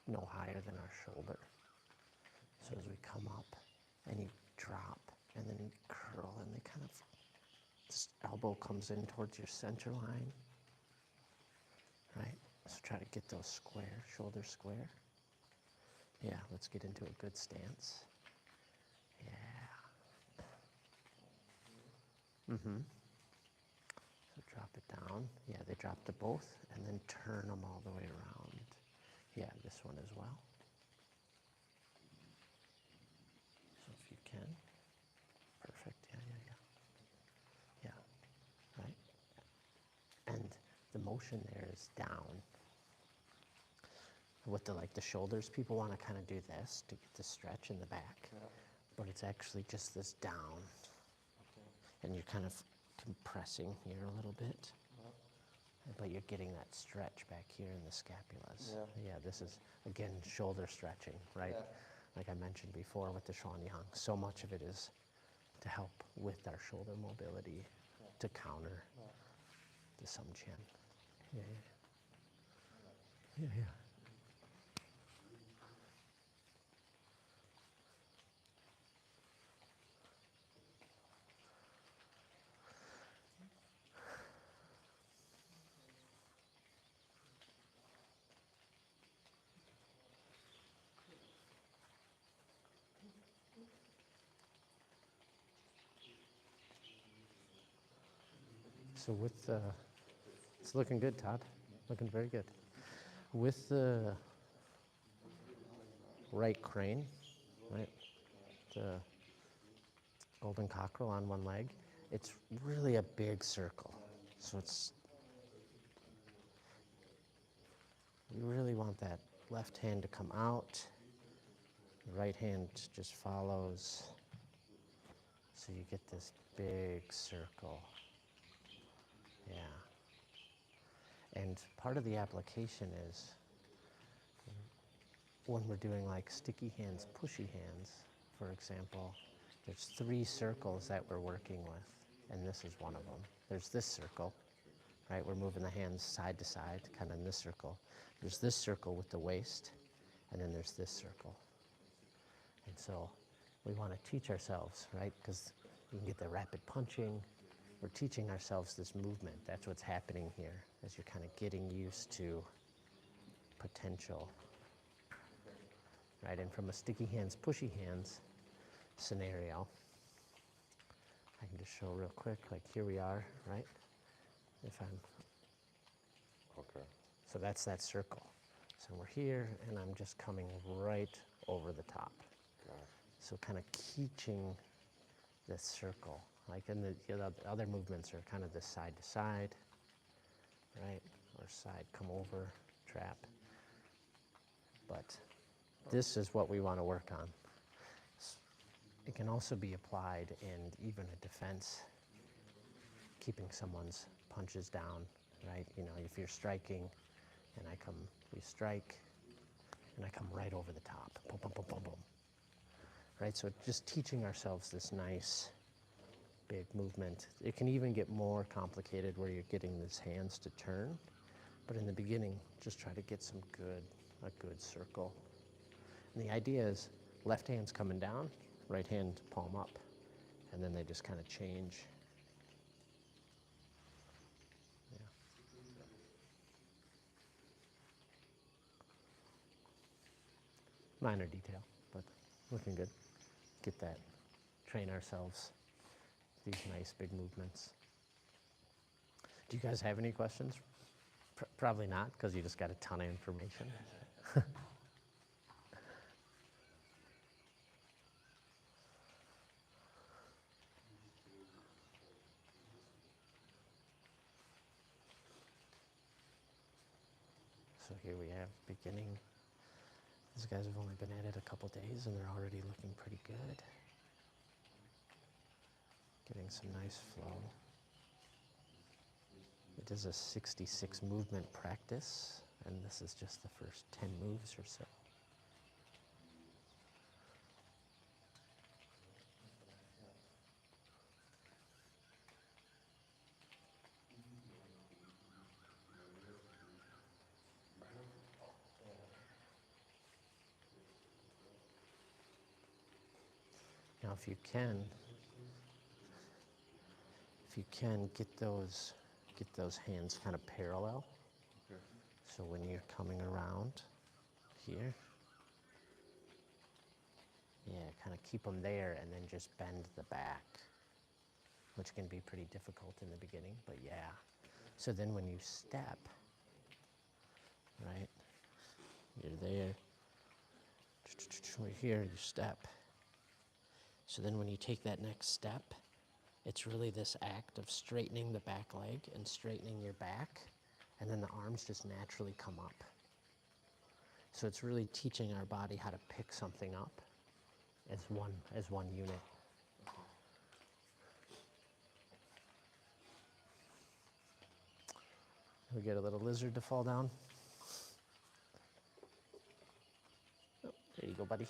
no higher than our shoulder. So as we come up and you drop and then you curl and they kind of, this elbow comes in towards your center line, right? So try to get those square, shoulders square. Yeah, let's get into a good stance. Yeah. Mm-hmm. So drop it down. Yeah, they drop to both, and then turn them all the way around. Yeah, this one as well. So if you can. Perfect. Yeah, yeah, yeah. Yeah, right. And the motion there is down. With the shoulders, people want to kind of do this to get the stretch in the back, Yeah. but it's actually just this down. Okay. And you're kind of compressing here a little bit, Yeah. but you're getting that stretch back here in the scapulas. Yeah. Yeah, this is, again, shoulder stretching, right? Yeah. Like I mentioned before with the Shuang, so much of it is to help with our shoulder mobility, Yeah. to counter Yeah. the Sum Chin. Yeah, yeah. Yeah, yeah. So with the, it's looking good, Todd. Looking very good. With the right crane, right, the golden cockerel on one leg, it's really a big circle. So it's, you really want that left hand to come out, the right hand just follows. So you get this big circle. Yeah. And part of the application is when we're doing like sticky hands, pushy hands, for example, there's 3 circles that we're working with, and this is one of them. There's this circle, right? We're moving the hands side to side, kind of in this circle. There's this circle with the waist, and then there's this circle. And so we want to teach ourselves, right? Because you can get the rapid punching. We're teaching ourselves this movement. That's what's happening here as you're kind of getting used to potential, right? And from a sticky hands, pushy hands scenario, I can just show real quick, like here we are, right? If I'm, Okay. so that's that circle. So we're here, and I'm just coming right over the top. Got it. So kind of teaching this circle. Like in the other movements are kind of this side to side, right? Or side come over, trap. But this is what we want to work on. It can also be applied in even a defense, keeping someone's punches down, right? You know, if you're striking and we strike, and I come right over the top, boom, boom, boom, boom, boom. Right, so just teaching ourselves this nice big movement. It can even get more complicated where you're getting these hands to turn, but in the beginning, just try to get a good circle. And the idea is left hand's coming down, right hand palm up, and then they just kind of change. Yeah. Minor detail, but looking good. Get that, train ourselves, these nice big movements. Do you guys have any questions? Probably not, because you just got a ton of information. So here we have beginning. These guys have only been at it a couple days, and they're already looking pretty good. Getting some nice flow. It is a 66 movement practice, and this is just the first 10 moves or so. Now, if you can get those hands kind of parallel. Okay. So when you're coming around here, yeah, kind of keep them there and then just bend the back. which can be pretty difficult in the beginning, but yeah. So then when you step, right, you're there, we're here, you step. So then when you take that next step, it's really this act of straightening the back leg and straightening your back, and then the arms just naturally come up. So it's really teaching our body how to pick something up as one unit. We get a little lizard to fall down. Oh, there you go, buddy.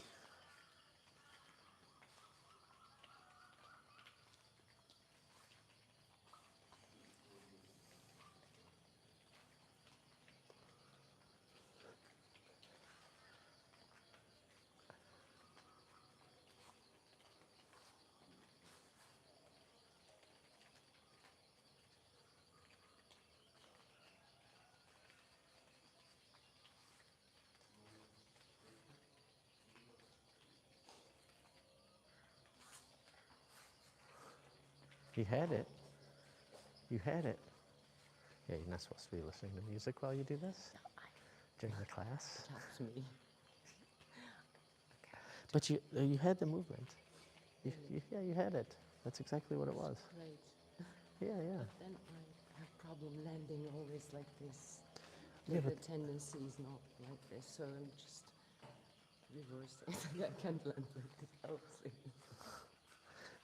You had it. You had it. Yeah, you're not supposed to be listening to music while you do this during the class. It helps me. But you had the movement. Yeah, you had it. That's exactly what it was. Great. Yeah, yeah. But then I have problem landing always like this. Yeah, The but tendency is not like this, so I'm just reversing. I can't land like this. Helps me.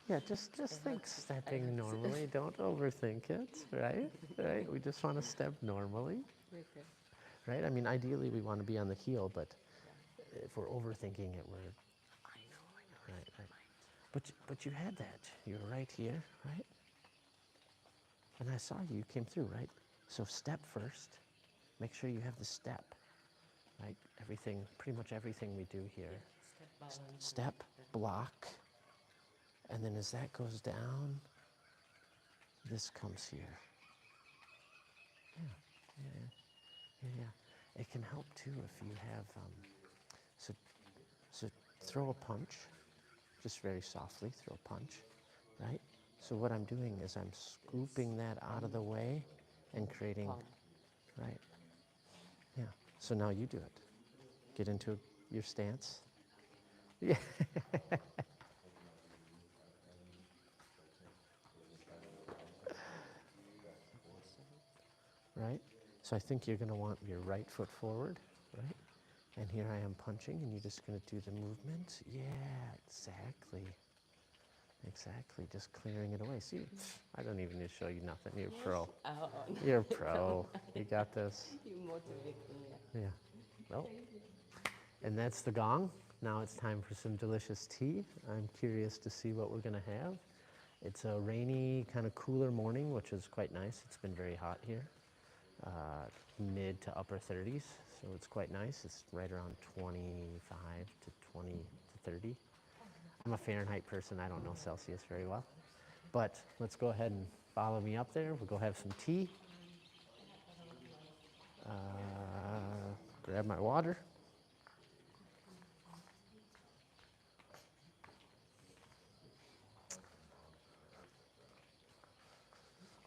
yeah, just think stepping normally. Don't overthink it, right? Right. We just want to step normally, Okay. right? I mean, ideally we want to be on the heel, but if we're overthinking it, we're I know. right, right. But you had that. You were right here, right? And I saw you. You came through, right? So step first. Make sure you have the step, right? Everything, pretty much everything we do here. Step balance. Step, block, and then as that goes down, this comes here. Yeah. It can help too if you have, so throw a punch, just very softly throw a punch, right? So what I'm doing is I'm scooping that out of the way and creating, Palm. right? Yeah, so now you do it. Get into your stance. Yeah. Right? So I think you're going to want your right foot forward, right? And here I am punching, and you're just going to do the movement. Yeah, exactly. Exactly, just clearing it away. See, I don't even need to show you nothing. You're pro. Oh, You're pro. You got this. you motivate me. Yeah. Yeah. Well, and that's the gong. Now it's time for some delicious tea. I'm curious to see what we're going to have. It's a rainy, kind of cooler morning, which is quite nice. It's been very hot here. Mid to upper 30s, so it's quite nice. It's right around 25 to 20 to 30. I'm a Fahrenheit person. I don't know Celsius very well. But let's go ahead and follow me up there. We'll go have some tea. Grab my water.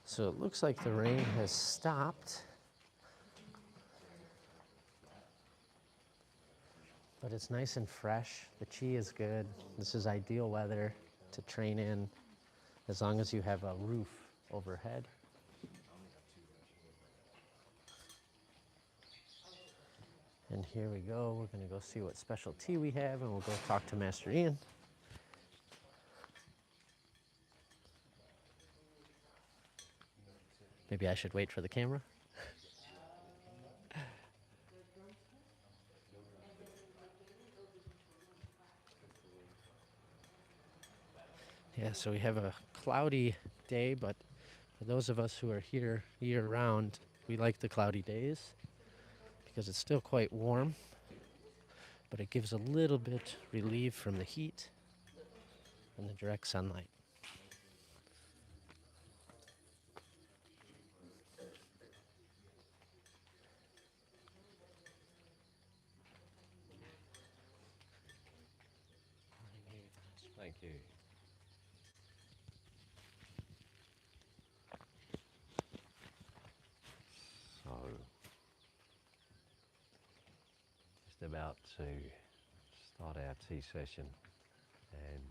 So it looks like the rain has stopped. But it's nice and fresh. The chi is good. This is ideal weather to train in, as long as you have a roof overhead. And here we go. We're going to go see what special tea we have, and we'll go talk to Master Ian. Maybe I should wait for the camera. Yeah, so we have a cloudy day, but for those of us who are here year-round, we like the cloudy days because it's still quite warm, but it gives a little bit relief from the heat and the direct sunlight. Thank you. just about to start our tea session, and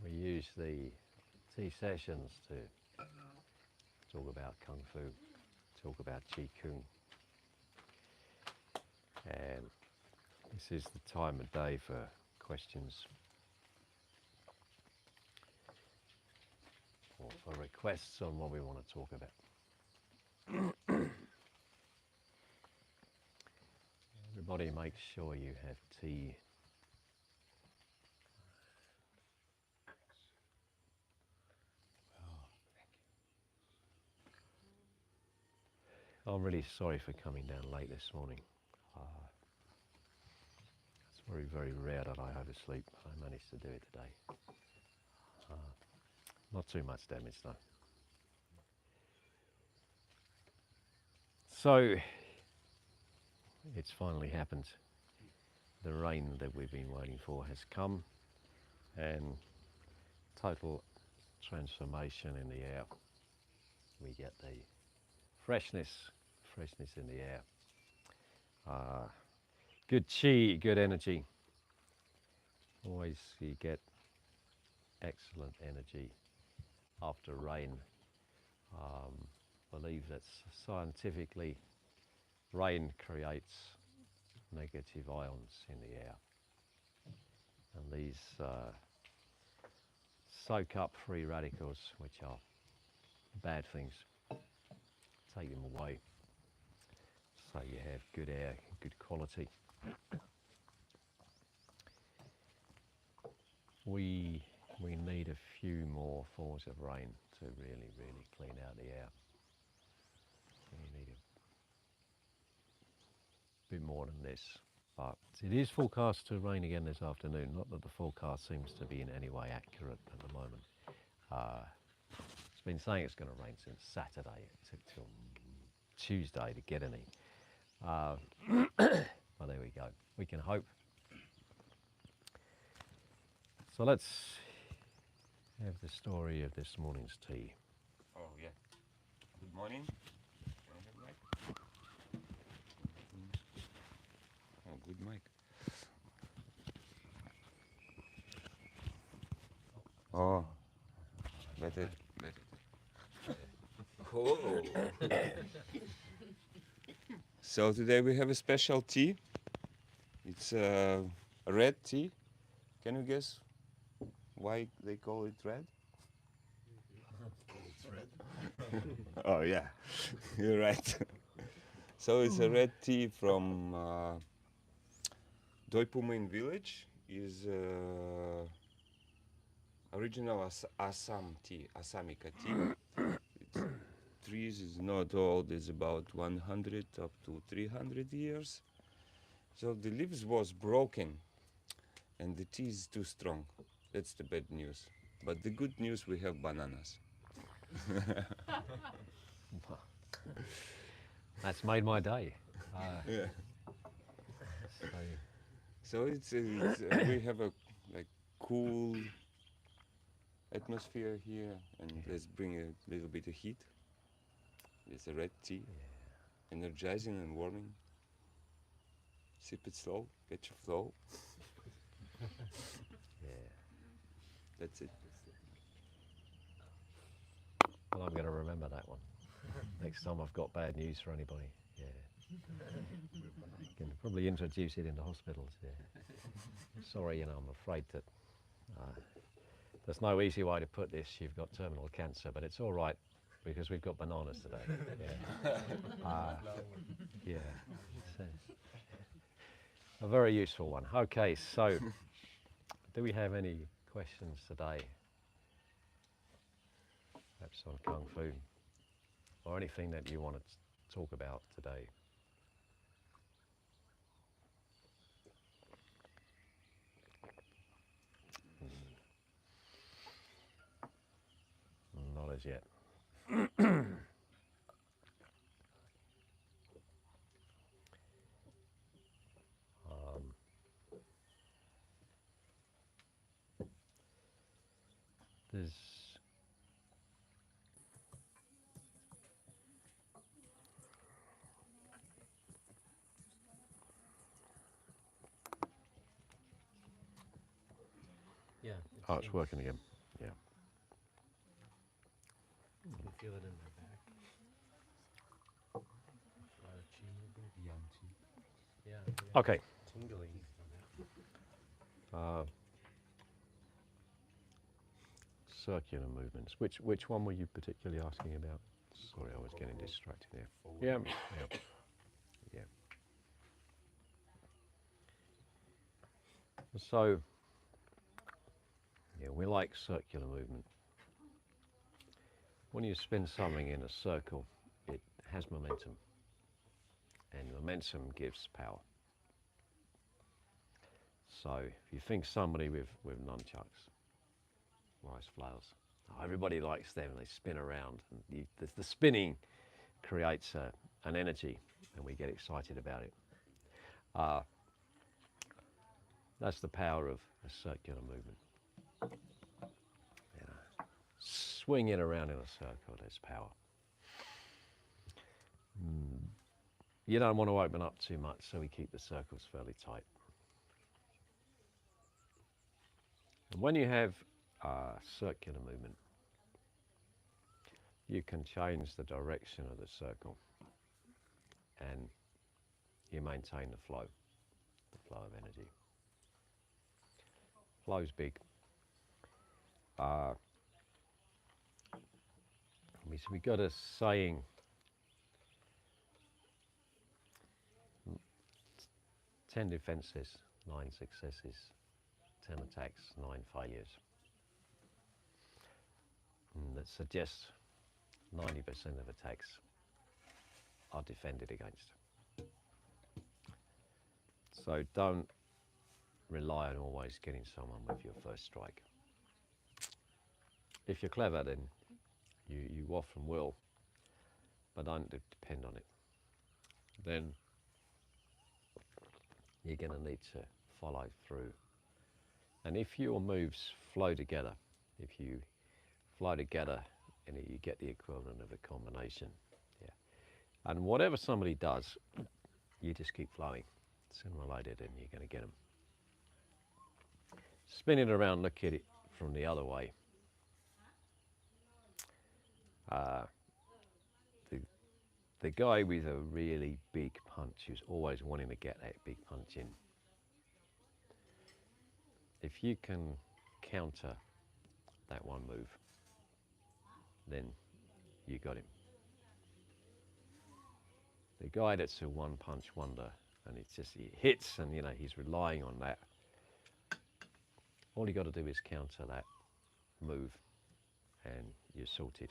we use the tea sessions to talk about Kung Fu, talk about Qigong, and this is the time of day for questions or for requests on what we want to talk about. Everybody make sure you have tea. I'm really sorry for coming down late this morning. It's very, very rare that I oversleep. I managed to do it today. Not too much damage though. So, it's finally happened. The rain that we've been waiting for has come, and total transformation in the air. We get the freshness in the air. Good chi, good energy. Always you get excellent energy after rain. Believe that scientifically rain creates negative ions in the air, and these soak up free radicals, which are bad things, take them away, so you have good air, good quality. We need a few more falls of rain to really, really clean out the air. We need a bit more than this, but it is forecast to rain again this afternoon. Not that the forecast seems to be in any way accurate at the moment. It's been saying it's going to rain since Saturday. It took till Tuesday to get any. Well, there we go. We can hope. So let's have the story of this morning's tea. Oh, yeah. Good morning. Can I have mic? Oh, good mic. Oh, better. Oh. So today we have a special tea. It's a red tea. Can you guess why they call it red? It's red. Oh yeah, you're right. So it's a red tea from Doipumin village. Is original Assam tea, Assamika tea. It's, trees is not old. It's about 100 up to 300 years. So the leaves was broken, and the tea is too strong. That's the bad news. But the good news, we have bananas. That's made my day. Yeah. So So it's we have a like cool atmosphere here, and let's bring a little bit of heat. It's a red tea, energizing and warming. Sip it slow, get your flow. yeah. That's it. Well, I'm going to remember that one. Next time I've got bad news for anybody. Yeah. Can probably introduce it in the hospitals. Yeah. Sorry, I'm afraid that there's no easy way to put this. You've got terminal cancer, but it's all right because we've got bananas today. Yeah. Yeah. It's a very useful one. Okay, so do we have any questions today? Perhaps on Kung Fu or anything that you want to talk about today? Not as yet. There's Oh, it's working again. Yeah. You can feel it in my back. A lot of chi movement. Yang Chi. Yeah. Okay. Tingling. Circular movements. Which one were you particularly asking about? Sorry, I was getting distracted there. Yeah. Yeah. Yeah. So, yeah, we like circular movement. When you spin something in a circle, it has momentum, and momentum gives power. So, if you think somebody with nunchucks, rice flowers, everybody likes them. They spin around, and the spinning creates an energy, and we get excited about it. That's the power of a circular movement. You know, swing it around in a circle, there's power. You don't want to open up too much, so we keep the circles fairly tight. And when you have circular movement, you can change the direction of the circle, and you maintain the flow of energy. Flow's big. We got a saying, 10 defenses, 9 successes, 10 attacks, 9 failures. That suggests 90% of attacks are defended against. So don't rely on always getting someone with your first strike. If you're clever, then you often will, but don't depend on it. Then you're going to need to follow through. And if your moves flow together, if you flow together and you get the equivalent of a combination, yeah. And whatever somebody does, you just keep flowing. Sooner or later, then you're going to get them. Spin it around, look at it from the other way. The guy with a really big punch who's always wanting to get that big punch in. If you can counter that one move, then you got him. The guy that's a one punch wonder and he hits and he's relying on that. All you got to do is counter that move and you're sorted.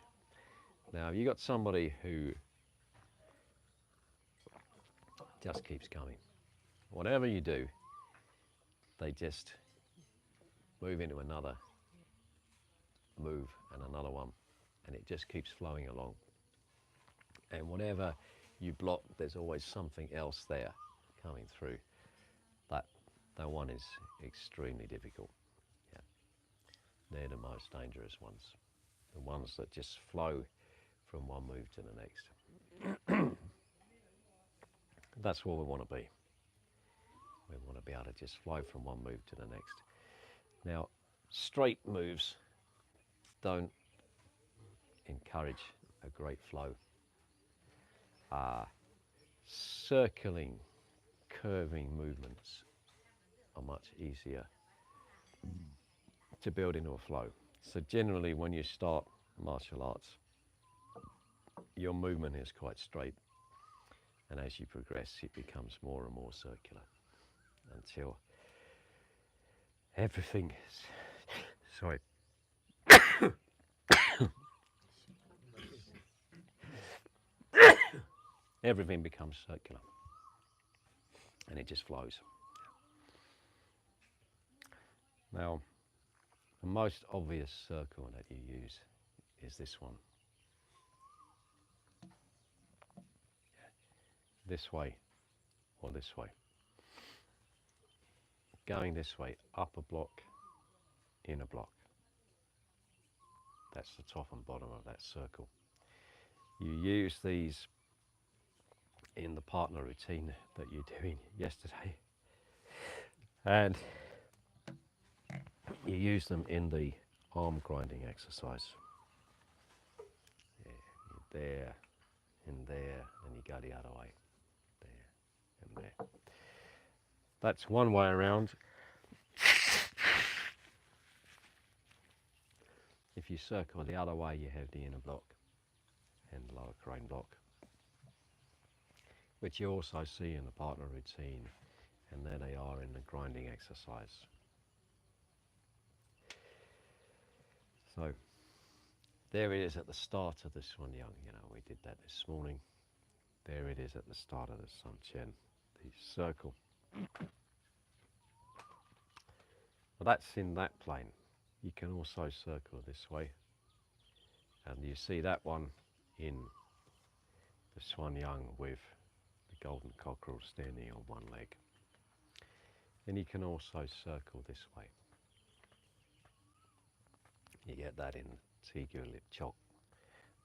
Now, if you got somebody who just keeps coming, whatever you do, they just move into another move and another one, and it just keeps flowing along. And whatever you block, there's always something else there coming through. That one is extremely difficult. Yeah. They're the most dangerous ones, the ones that just flow from one move to the next. That's what we want to be. We want to be able to just flow from one move to the next. Now, straight moves don't encourage a great flow. Circling, curving movements are much easier to build into a flow. So generally when you start martial arts, your movement is quite straight, and as you progress it becomes more and more circular until everything sorry everything becomes circular and it just flows. Now, the most obvious circle that you use is this one. This way or this way. Going this way, up a block, in a block. That's the top and bottom of that circle. You use these in the partner routine that you're doing yesterday. And You use them in the arm grinding exercise. Yeah, you're there, and there, and you go the other way. There, and there. That's one way around. If you circle the other way, you have the inner block and lower crane block, which you also see in the partner routine, and there they are in the grinding exercise. So there it is at the start of the Shuang. You know, we did that this morning. There it is at the start of the Sun Chen, the circle. Well, that's in that plane. You can also circle this way, and you see that one in the Shuang with the golden cockerel standing on one leg. And you can also circle this way. You get that in Tiger Lip Chok.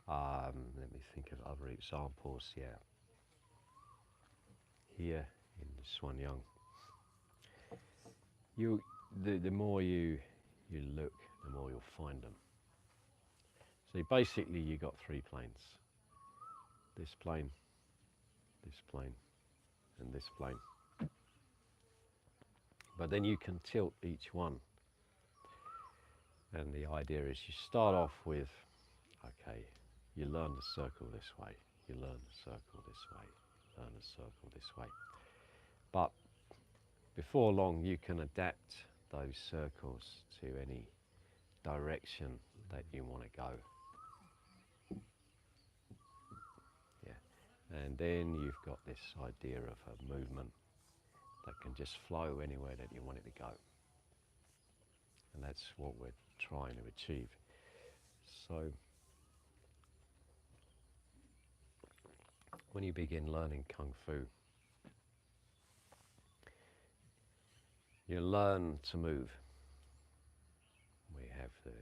Let me think of other examples. Yeah, here in the Shuang, the more you look, the more you'll find them. So basically, you got three planes: this plane, and this plane. But then you can tilt each one. And the idea is you start off with, okay, you learn to circle this way, you learn to circle this way, learn to circle this way. But before long, you can adapt those circles to any direction that you want to go. Yeah. And then you've got this idea of a movement that can just flow anywhere that you want it to go. And that's what we're trying to achieve. So when you begin learning Kung Fu, you learn to move. We have the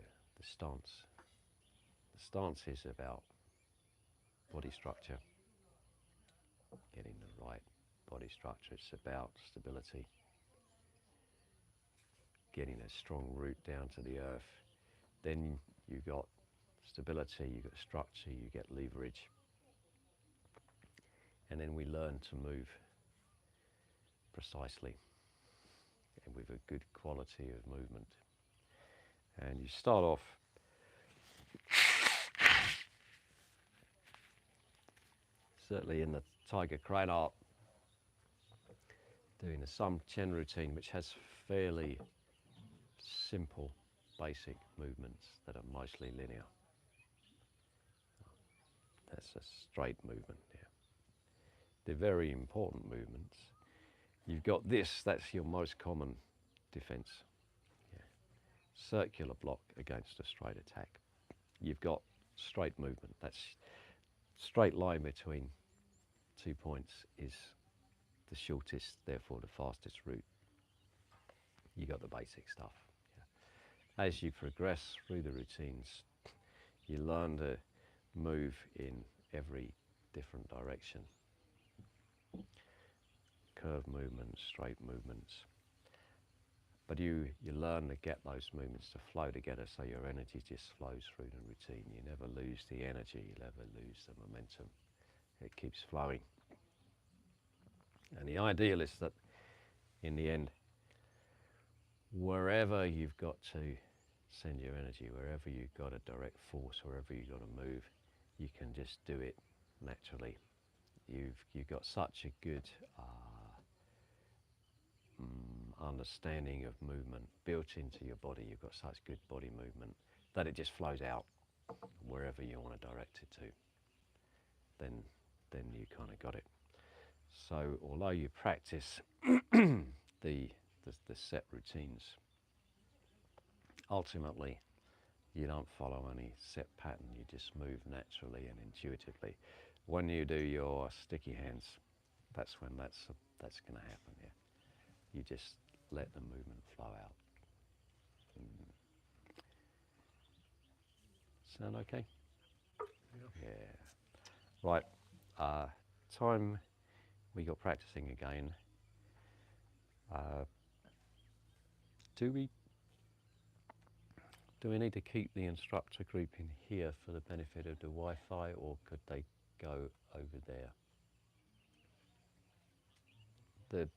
stance. The stance is about body structure, getting the right body structure. It's about stability, getting a strong root down to the earth. Then you got stability, you got structure, you get leverage. And then we learn to move precisely and with a good quality of movement. And you start off certainly in the Tiger Crane art, doing the Sun Chen routine, which has fairly simple, basic movements that are mostly linear. That's a straight movement, yeah. They're very important movements. You've got this, that's your most common defense. Yeah. Circular block against a straight attack. You've got straight movement, that's straight line between 2 points is the shortest, therefore the fastest route. You got the basic stuff. Yeah. As you progress through the routines, you learn to move in every different direction. Curve movements, straight movements. But you learn to get those movements to flow together so your energy just flows through the routine. You never lose the energy, you never lose the momentum. It keeps flowing. And the ideal is that in the end, wherever you've got to send your energy, wherever you've got a direct force, wherever you've got to move, you can just do it naturally. You've got such a good understanding of movement built into your body. You've got such good body movement that it just flows out wherever you want to direct it to. Then you kind of got it. So although you practice the set routines, ultimately you don't follow any set pattern. You just move naturally and intuitively. When you do your sticky hands, that's when that's going to happen. Yeah, you just let the movement flow out. Sound okay? Yeah. Right. Time we got practicing again. Do we Do we need to keep the instructor group in here for the benefit of the Wi-Fi, or could they go over there? The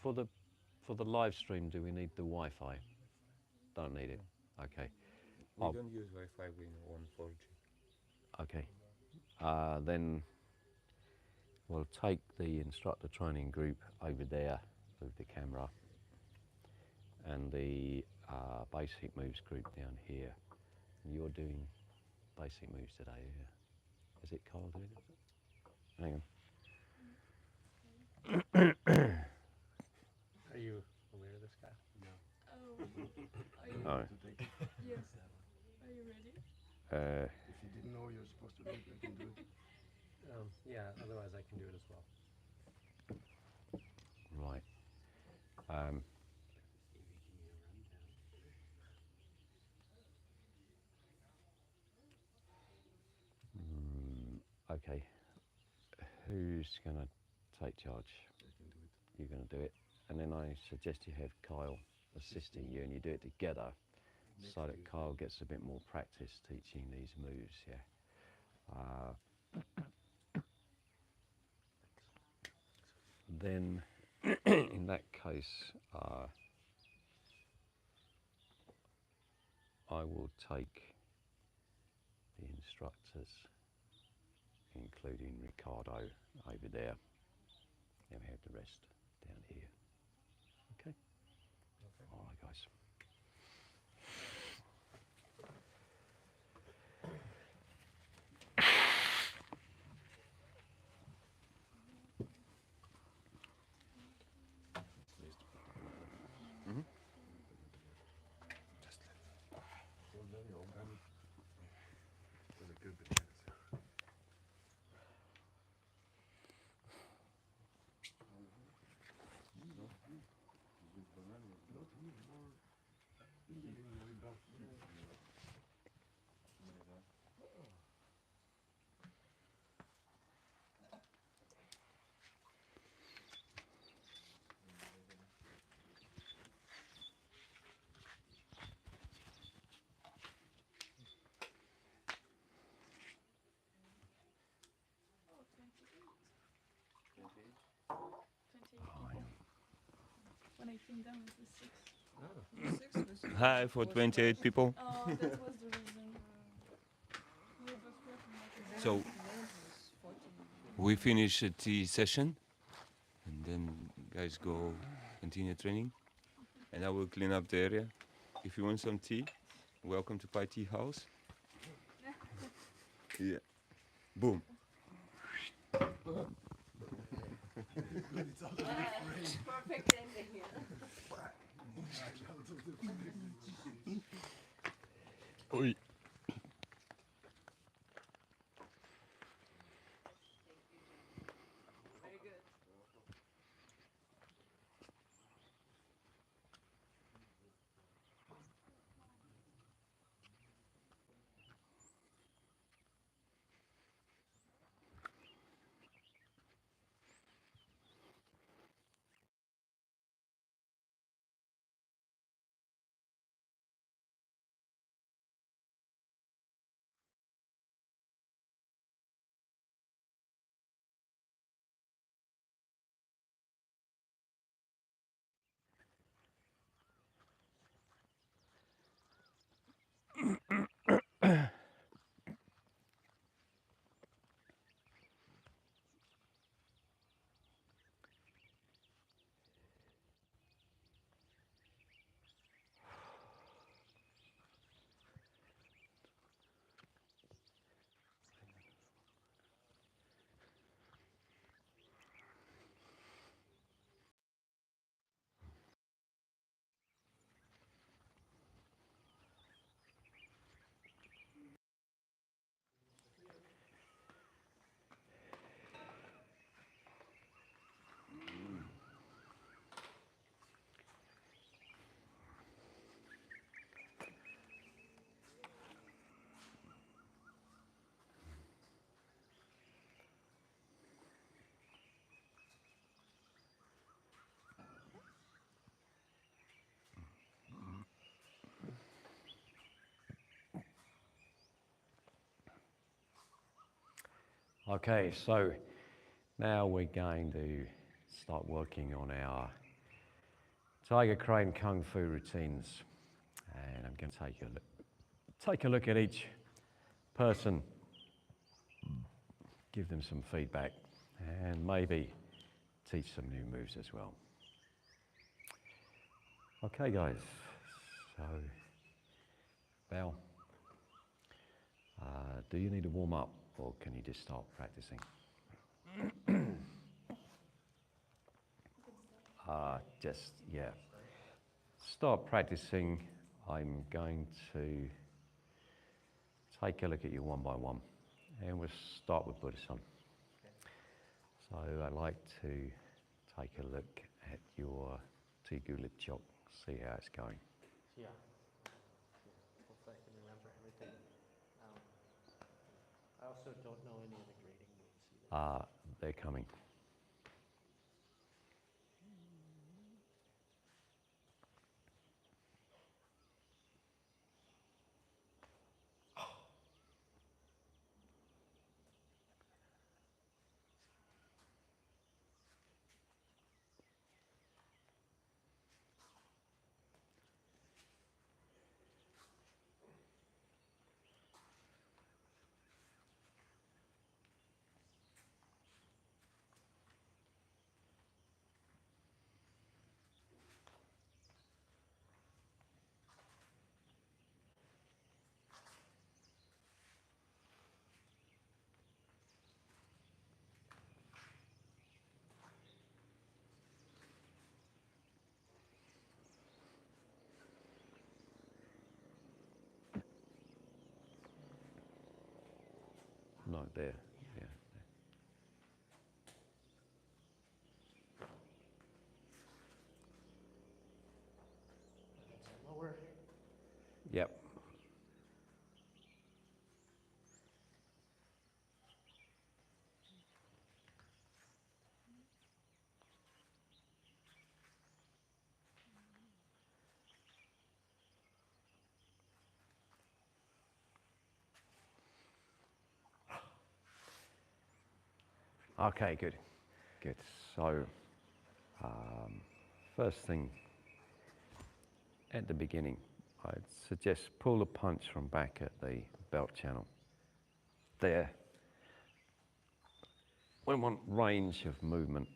for the live stream, do we need the Wi-Fi? Don't need it. Okay. We Oh. don't use Wi-Fi, we on 4G. Okay. Then we'll take the instructor training group over there with the camera, and the basic moves group down here. You're doing basic moves today, yeah? Is it Carl doing it? Hang on. Are you aware of this guy? No. Oh, are you? Oh. Yes. Are you ready? If you didn't know you're supposed to do it, I can do it. Yeah, otherwise I can do it as well. Right. Okay. Who's going to take charge? I can do it. You're going to do it. And then I suggest you have Kyle assisting you, and you do it together so that Kyle gets a bit more practice teaching these moves, yeah. Then, in that case, I will take the instructors, including Ricardo, over there, and we have the rest down here. Okay? All right, guys. Was a good bit. Oh, 28. When I came down, it was 6. Hi for 28 people. Oh, that was the reason. So we finish a tea session, and then guys go continue training, and I will clean up the area. If you want some tea, welcome to Pai Tea House. Yeah. Boom. Perfect ending here. Oi. Okay, so now we're going to start working on our Tiger Crane Kung Fu routines. And I'm going to take a look at each person, give them some feedback, and maybe teach some new moves as well. Okay, guys, so Belle, do you need to warm up or can you just start practicing? Yeah. Start practicing. I'm going to take a look at you one by one, and we'll start with Buddha-san. So I'd like to take a look at your Tigu Lip Chok, see how it's going. Yeah. Hopefully I can remember everything. I also don't know any of the grading moves either. They're coming. No, there. Yeah. Lower. Yep. Okay, good. Good. So, first thing at the beginning, I'd suggest pull a punch from back at the belt channel. There. We want range of movement,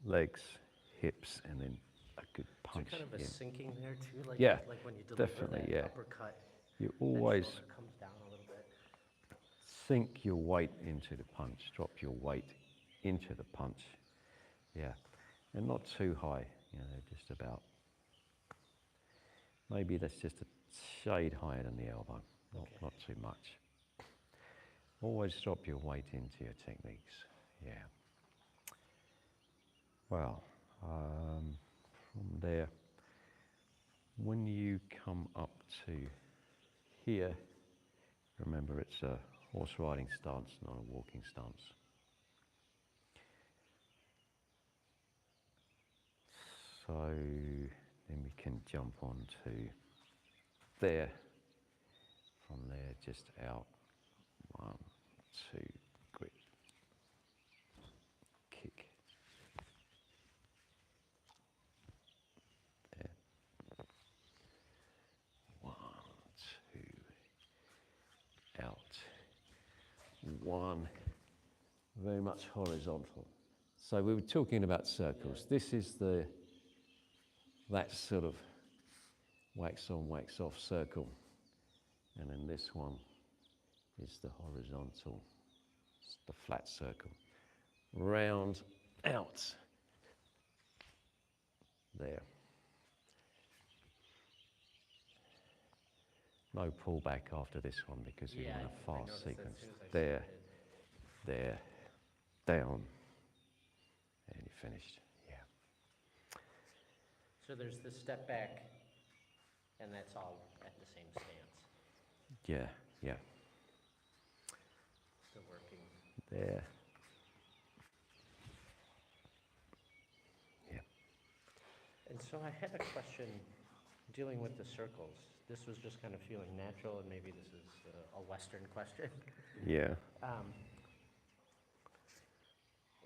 legs, hips, and then a good punch. Is there kind of a in. sinking there too? Like, Yeah, like when you deliver definitely, that yeah. uppercut, You that always shoulder comes down a little bit. sink your weight into the punch, drop your weight into the punch. Yeah, and not too high, you know, just about, maybe that's just a shade higher than the elbow, not too much. Always drop your weight into your techniques, yeah. Well, from there, when you come up to here, remember it's a horse riding stance, not a walking stance. So then we can jump on to there. From there, just out. 1, 2, grip, kick. There. 1, 2, out. 1. Very much horizontal. So we were talking about circles. This is that sort of wax on, wax off circle. And then this one is the horizontal, it's the flat circle. Round, out. There. No pullback after this one because we want a fast sequence. There, there, down, and you're finished. Yeah. So there's the step back, and that's all at the same stance. Yeah, yeah. Still working. There. Yeah. And so I had a question dealing with the circles. This was just kind of feeling natural, and maybe this is a Western question. Yeah.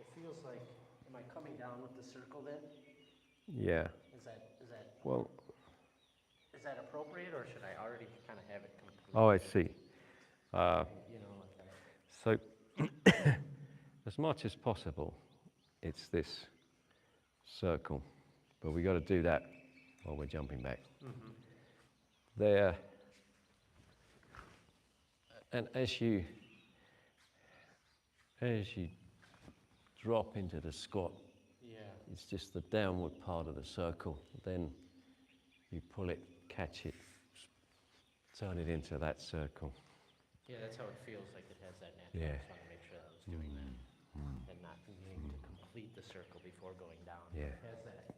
It feels like, am I coming down with the circle then? Yeah. Is that Well, is that appropriate, or should I already kind of have it complete? oh, I see. You know, like So, as much as possible, it's this circle, but we got to do that while we're jumping back. There, and as you drop into the squat, yeah. it's just the downward part of the circle. Then you pull it, catch it, turn it into that circle. Yeah, that's how it feels like it has that natural. Yeah. I just want to make sure that I was doing that and not needing to complete the circle before going down. Yeah. It has that.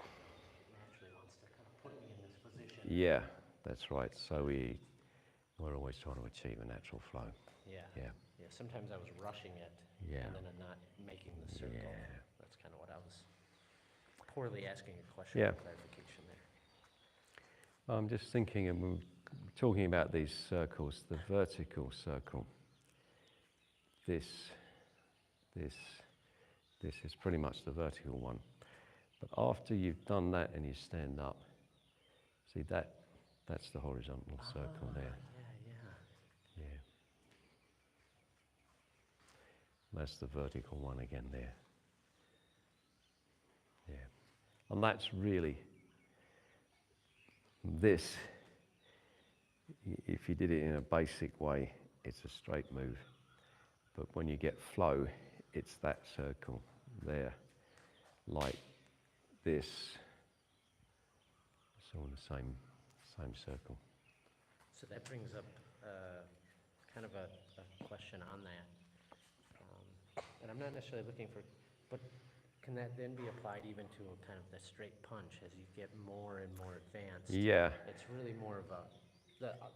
It naturally wants to kind of put me in this position. Yeah, that's right. So we're always trying to achieve a natural flow. Yeah. Yeah. Yeah. Sometimes I was rushing it, Yeah. and then I'm not making the circle. Yeah. That's kind of what I was poorly asking a question Yeah. for clarification there. I'm just thinking, and we're talking about these circles, the vertical circle. This is pretty much the vertical one. But after you've done that and you stand up, see that's the horizontal circle there. Yeah. Yeah. That's the vertical one again there. Yeah. And that's really this. If you did it in a basic way, it's a straight move. But when you get flow, it's that circle there, like this. It's all the same circle. So that brings up kind of a question on that. And I'm not necessarily looking for, but can that then be applied even to a kind of the straight punch as you get more and more advanced? Yeah. It's really more of a,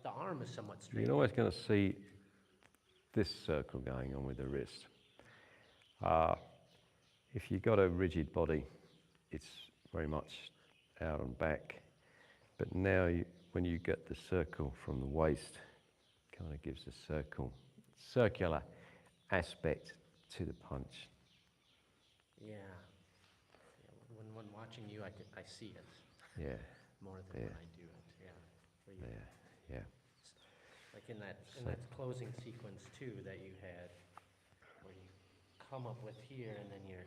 the arm is somewhat straight. You're always going to see this circle going on with the wrist. If you've got a rigid body, it's very much out and back. But now when you get the circle from the waist, it kind of gives a circular aspect to the punch. Yeah. When watching you, I see it Yeah, more than when I do it. Yeah. Where you, yeah. like in that closing sequence too that you had, where you come up with here and then you're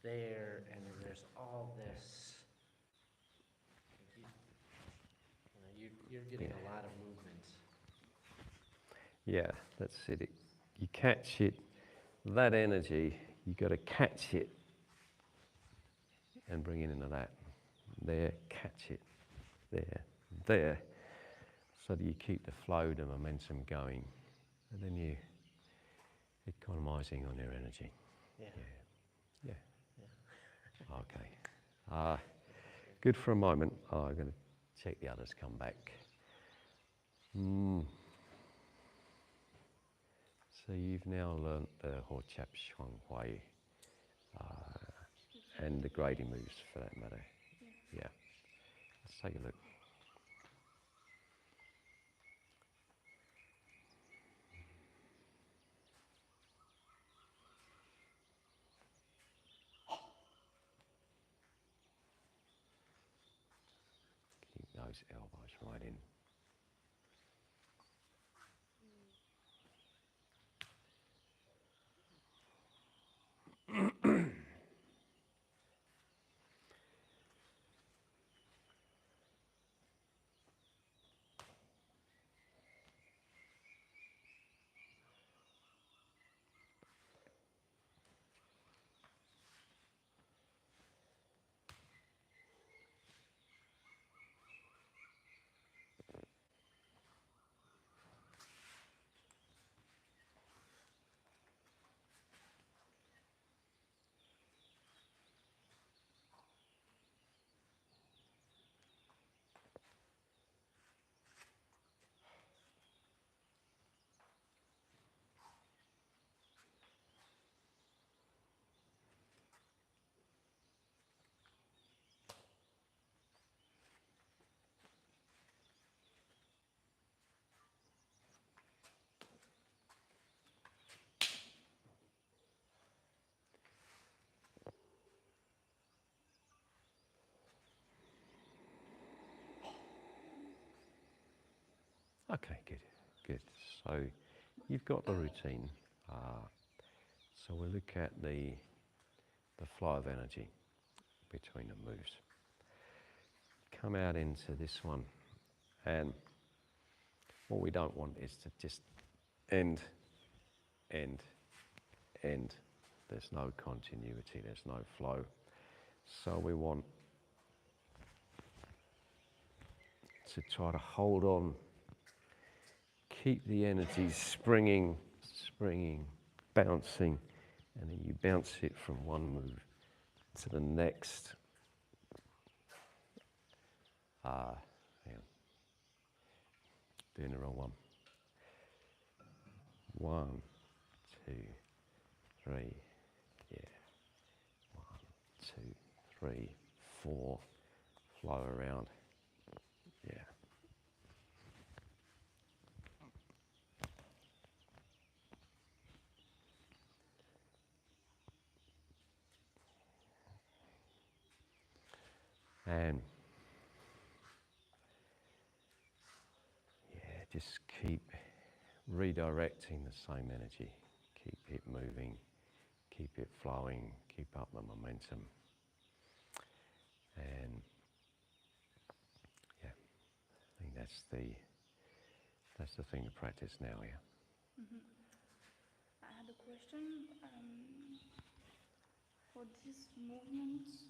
there and then there's all this. You're getting a lot of movements. Yeah, that's it. You catch it, that energy, you got to catch it and bring it into that. There, catch it. There. So that you keep the flow, the momentum going. And then you economizing on your energy. Yeah. Okay. Good for a moment. I'm going to check the others come back. So you've now learnt the Ho Chap Shuang Hui and the grading moves for that matter. Yeah. Let's take a look. Keep those elbows right in. Okay, good, good. So you've got the routine. So we'll look at the flow of energy between the moves. Come out into this one, and what we don't want is to just end. There's no continuity, there's no flow. So we want to try to hold on, keep the energy springing, bouncing, and then you bounce it from one move to the next. Hang on. Doing the wrong one. 1, 2, 3, yeah. 1, 2, 3, 4. Flow around, yeah. And yeah, just keep redirecting the same energy. Keep it moving, keep it flowing, keep up the momentum. And yeah, I think that's the thing to practice now, yeah. I had a question. For these movements,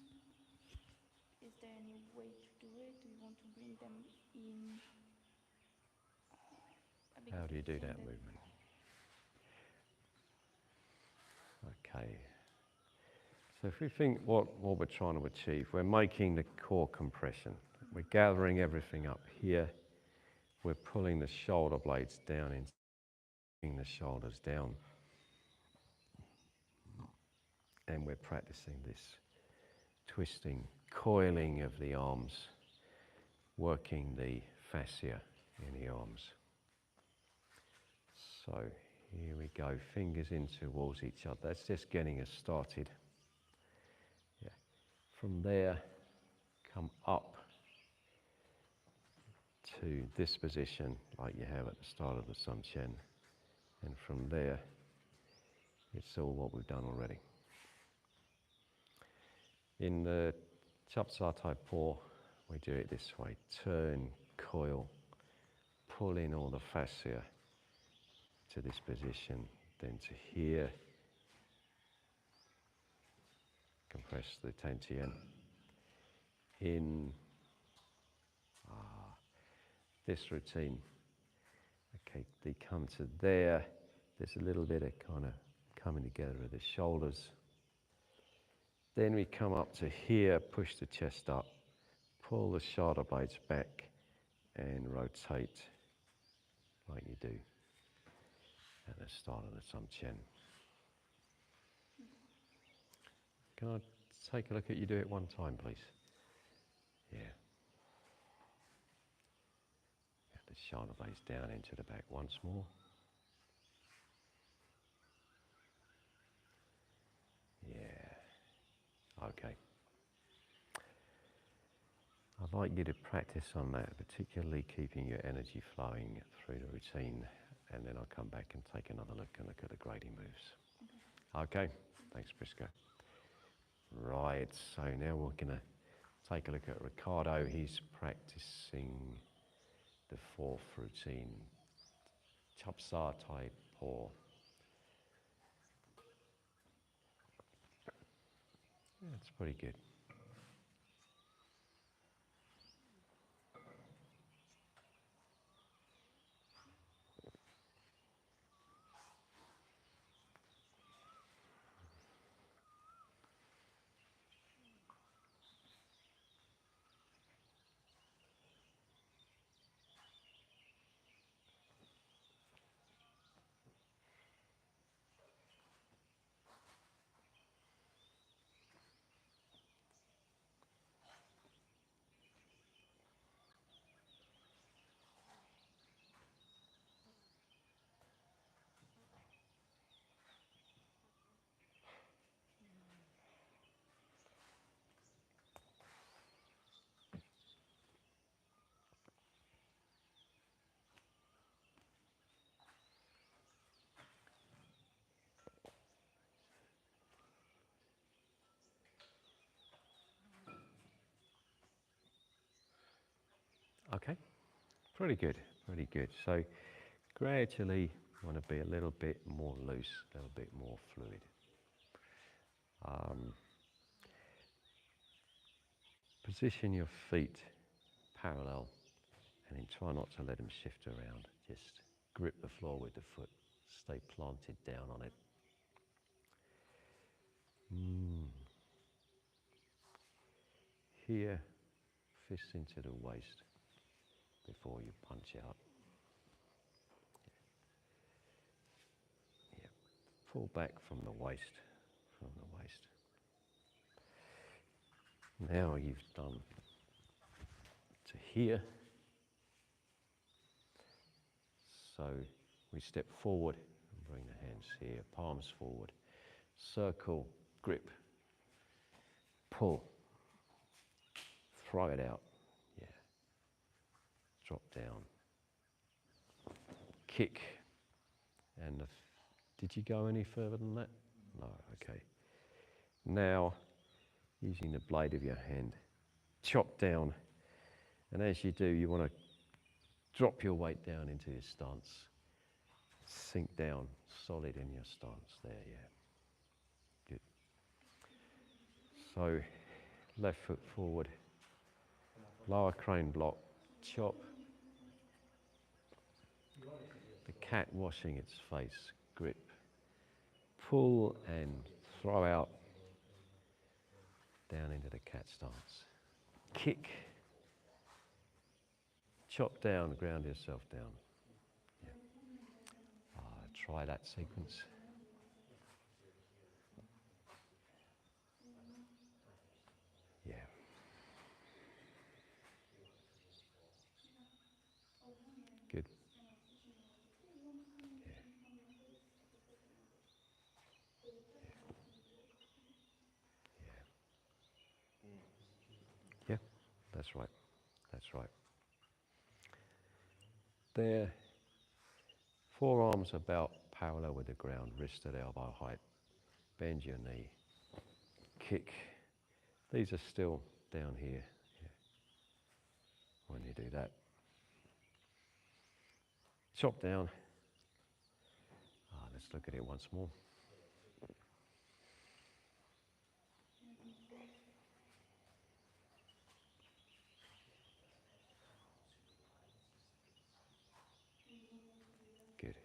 is there any way to do it? Do you want to bring them in a bit How do you do that extended? movement? Okay. So if we think what we're trying to achieve, we're making the core compression. We're gathering everything up here. We're pulling the shoulder blades down, bringing the shoulders down. And we're practicing this twisting, coiling of the arms, working the fascia in the arms. So here we go, fingers in towards each other. That's just getting us started. Yeah. From there, come up to this position like you have at the start of the Sun Chen. And from there, it's all what we've done already. In the Chap Sa Tai Po, we do it this way. Turn, coil, pull in all the fascia to this position, then to here, compress the Tantien. In this routine, okay, they come to there, there's a little bit of kind of coming together of the shoulders. Then we come up to here, push the chest up, pull the shoulder blades back and rotate like you do at the start of the Sun Chen. Can I take a look at you do it one time, please? Yeah. The shoulder blades down into the back once more. Yeah. Okay. I'd like you to practice on that, particularly keeping your energy flowing through the routine, and then I'll come back and take another look and look at the grading moves. Okay. Thanks, Prisco. Right, so now we're going to take a look at Ricardo. He's practicing the fourth routine, Chap Sa Tai Po. Yeah, it's pretty good. Okay, pretty good, pretty good. So gradually want to be a little bit more loose, a little bit more fluid. Position your feet parallel and then try not to let them shift around. Just grip the floor with the foot, stay planted down on it. Here, fists into the waist before you punch out. Yeah. Pull back from the waist, Now you've done to here. So we step forward and bring the hands here, palms forward. Circle, grip, pull, throw it out, yeah. Drop down, kick, and did you go any further than that? No, okay. Now, using the blade of your hand, chop down, and as you do, you want to drop your weight down into your stance. Sink down, solid in your stance there, yeah. Good. So, left foot forward, lower crane block, chop. The cat washing its face, grip. Pull and throw out down into the cat stance. Kick. Chop down, ground yourself down. Yeah. Try that sequence. Yeah. Good. Yeah. Yeah, that's right. That's right. There, forearms about parallel with the ground, wrist at elbow height. Bend your knee. Kick. These are still down here. Yeah. When you do that. Chop down. Let's look at it once more. Good.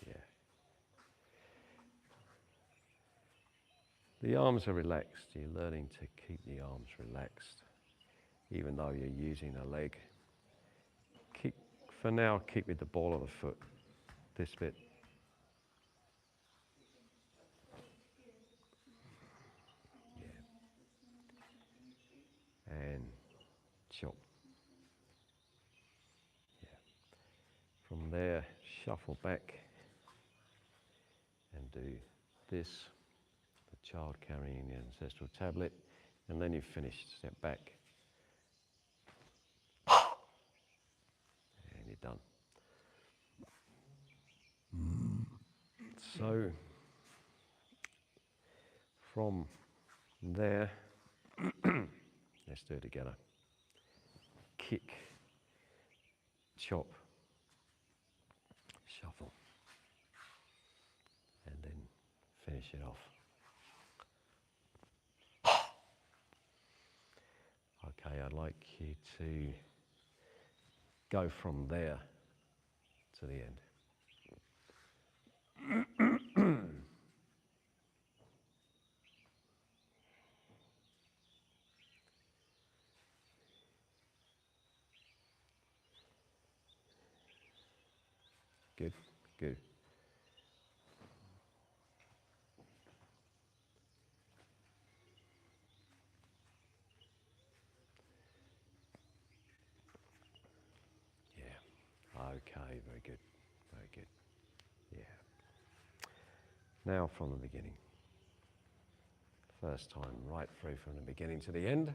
Yeah. The arms are relaxed. You're learning to keep the arms relaxed, even though you're using a leg. For now, keep with the ball of the foot. This bit. Yeah. And chop. Yeah. From there, shuffle back and do this, the child carrying the ancestral tablet, and then you've finished. Step back. And you're done. So, from there, let's do it together. Kick, chop, shuffle, and then finish it off. Okay, I'd like you to go from there to the end. Good, good. Yeah, okay, very good, very good. Yeah. Now from the beginning. First time, right through from the beginning to the end.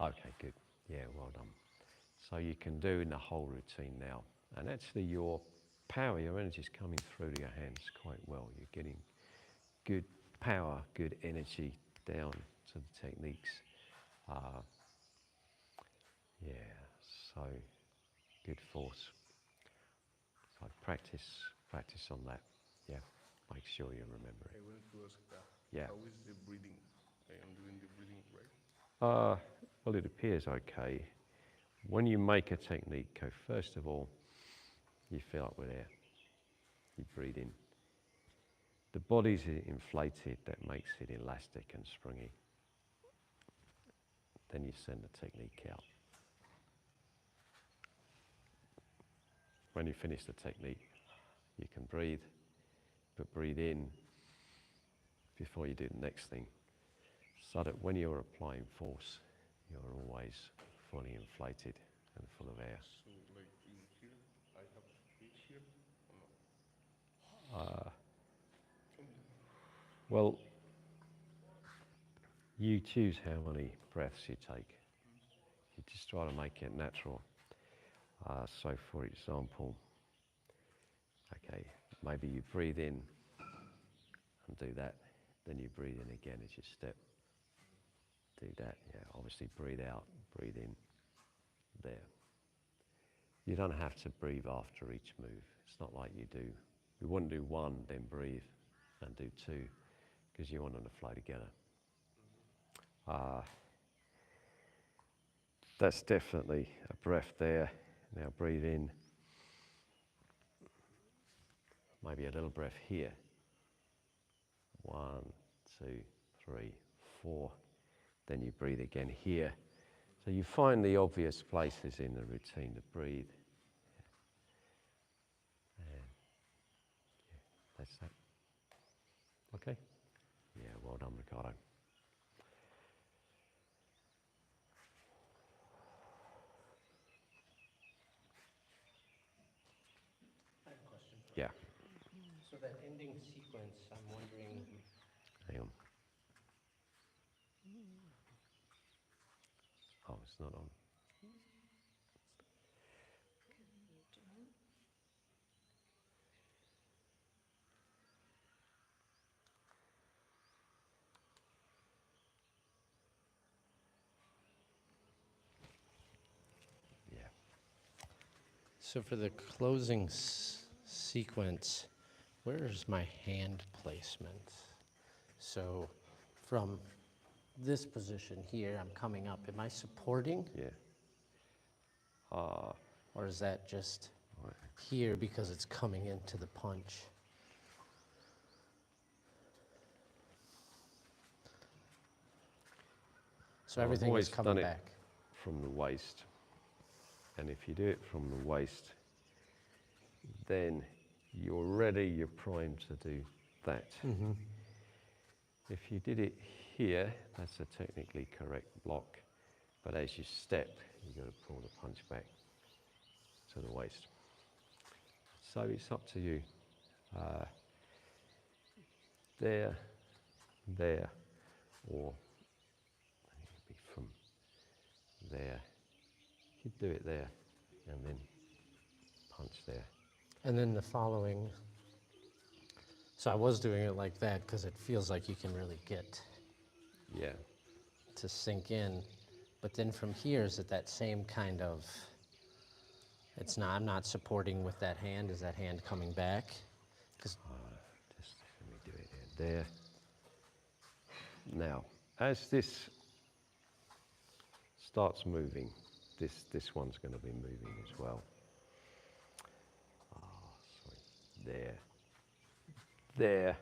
Okay, good. Yeah, well done. So you can do in the whole routine now. And actually your power, your energy is coming through to your hands quite well. You're getting good power, good energy down to the techniques. Yeah, so good force. So practice on that. Yeah, make sure you remember I it. wanted to ask, Yeah. how is the breathing? I am doing the breathing right. Well, it appears okay. When you make a technique go, first of all, you fill up with air. You breathe in. The body's inflated, that makes it elastic and springy. Then you send the technique out. When you finish the technique, you can breathe, but breathe in before you do the next thing, so that when you're applying force, you're always fully inflated and full of air. So, like in here, I have to breathe here or no? Well, you choose how many breaths you take. You just try to make it natural. So for example, okay, maybe you breathe in and do that, then you breathe in again as you step. Do that, yeah, obviously breathe out, breathe in, there. You don't have to breathe after each move. It's not like you do. We wouldn't do one, then breathe, and do two, because you want them to flow together. That's definitely a breath there. Now breathe in. Maybe a little breath here. 1, 2, 3, 4. Then you breathe again here. So you find the obvious places in the routine to breathe. And yeah, that's that. Okay? Yeah, well done, Ricardo. I have a question. Yeah, So that ending sequence, I'm wondering, hang on. Oh, it's not on. Yeah. so for the closing sequence, where is my hand placement? So from this position here, I'm coming up. Am I supporting, Yeah. or is that just here because it's coming into the punch? So I've everything is always coming done it back. from the waist. And if you do it from the waist, then you're ready, you're primed to do that. If you did it here, that's a technically correct block. But as you step, you've got to pull the punch back to the waist. So it's up to you. There, there, or it could be from there. You could do it there and then punch there. And then the following, so I was doing it like that because it feels like you can really get Yeah. to sink in. But then from here, is it that same kind of, it's not, I'm not supporting with that hand, is that hand coming back? Just let me do it there. Now, as this starts moving, this one's going to be moving as well. There, there.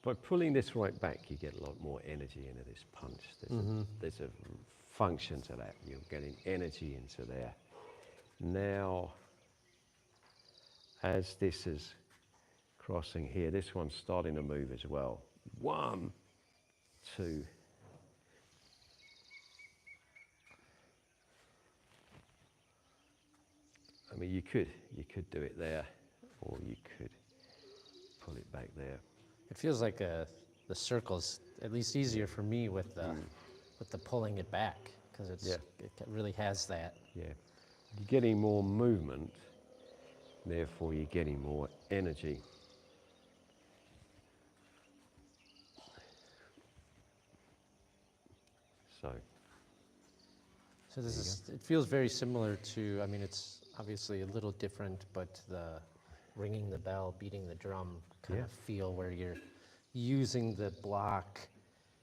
By pulling this right back, you get a lot more energy into this punch. There's a function to that. You're getting energy into there. Now, as this is crossing here, this one's starting to move as well. 1, 2. I mean, you could do it there, or you could pull it back there. It feels like the circle's at least easier for me with the pulling it back, because Yeah. it really has that. Yeah. You're getting more movement, therefore you're getting more energy. So, So this There you is, it feels very similar to, I mean, it's obviously a little different, but the ringing the bell, beating the drum kind Yeah. of feel where you're using the block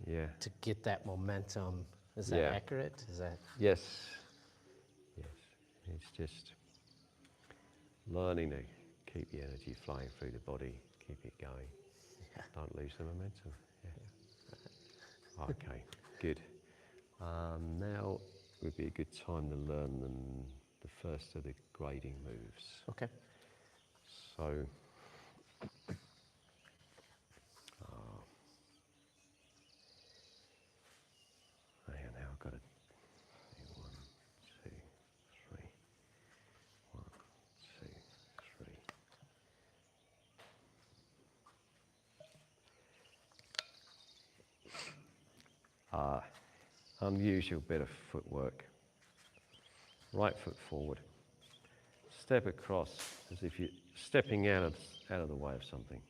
yeah. to get that momentum. Is that Yeah. accurate? Is that, Yes. Yes. It's just learning to keep the energy flowing through the body, keep it going. yeah. Don't lose the momentum. Yeah. Okay, good. Now would be a good time to learn the first of the grading moves. Okay. So, and now I've got to do 1, 2, 3. 1, 2, 3. Unusual bit of footwork. Right foot forward. Step across as if you're stepping out of the way of something.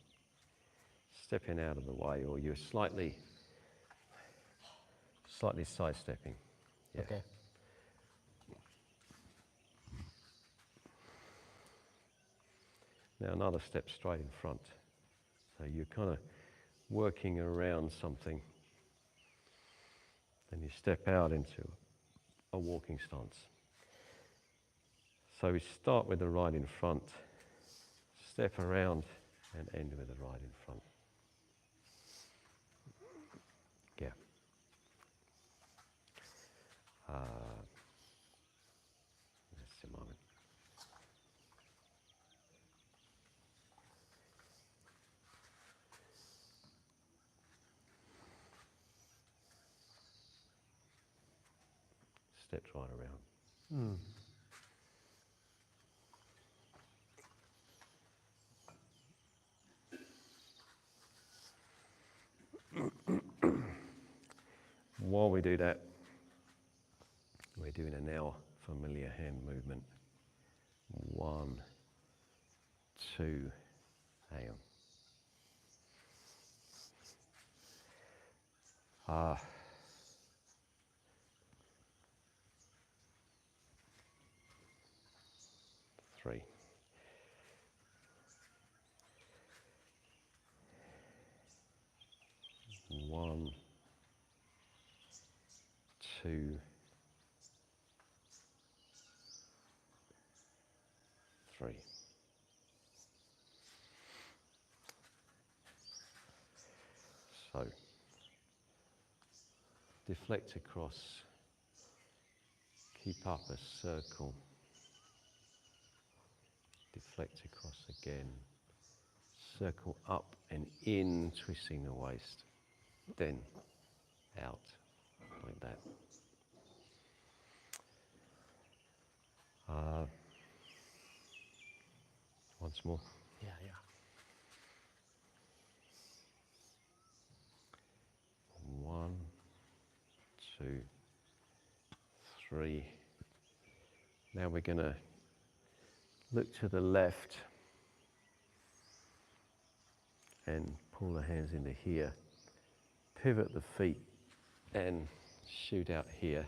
Stepping out of the way, or you're slightly sidestepping. Yeah. Okay. Now another step straight in front. So you're kind of working around something. Then you step out into a walking stance. So we start with the right in front, step around and end with the right in front. Yeah. Just a moment. Steps right around. While we do that, we're doing a now familiar hand movement. 1, 2, hang on. 3. 1, 2, 3. So, deflect across, keep up a circle, deflect across again, circle up and in, twisting the waist, then out, like that. Once more. Yeah, yeah. 1, 2, 3. Now we're going to look to the left and pull the hands into here. Pivot the feet and shoot out here.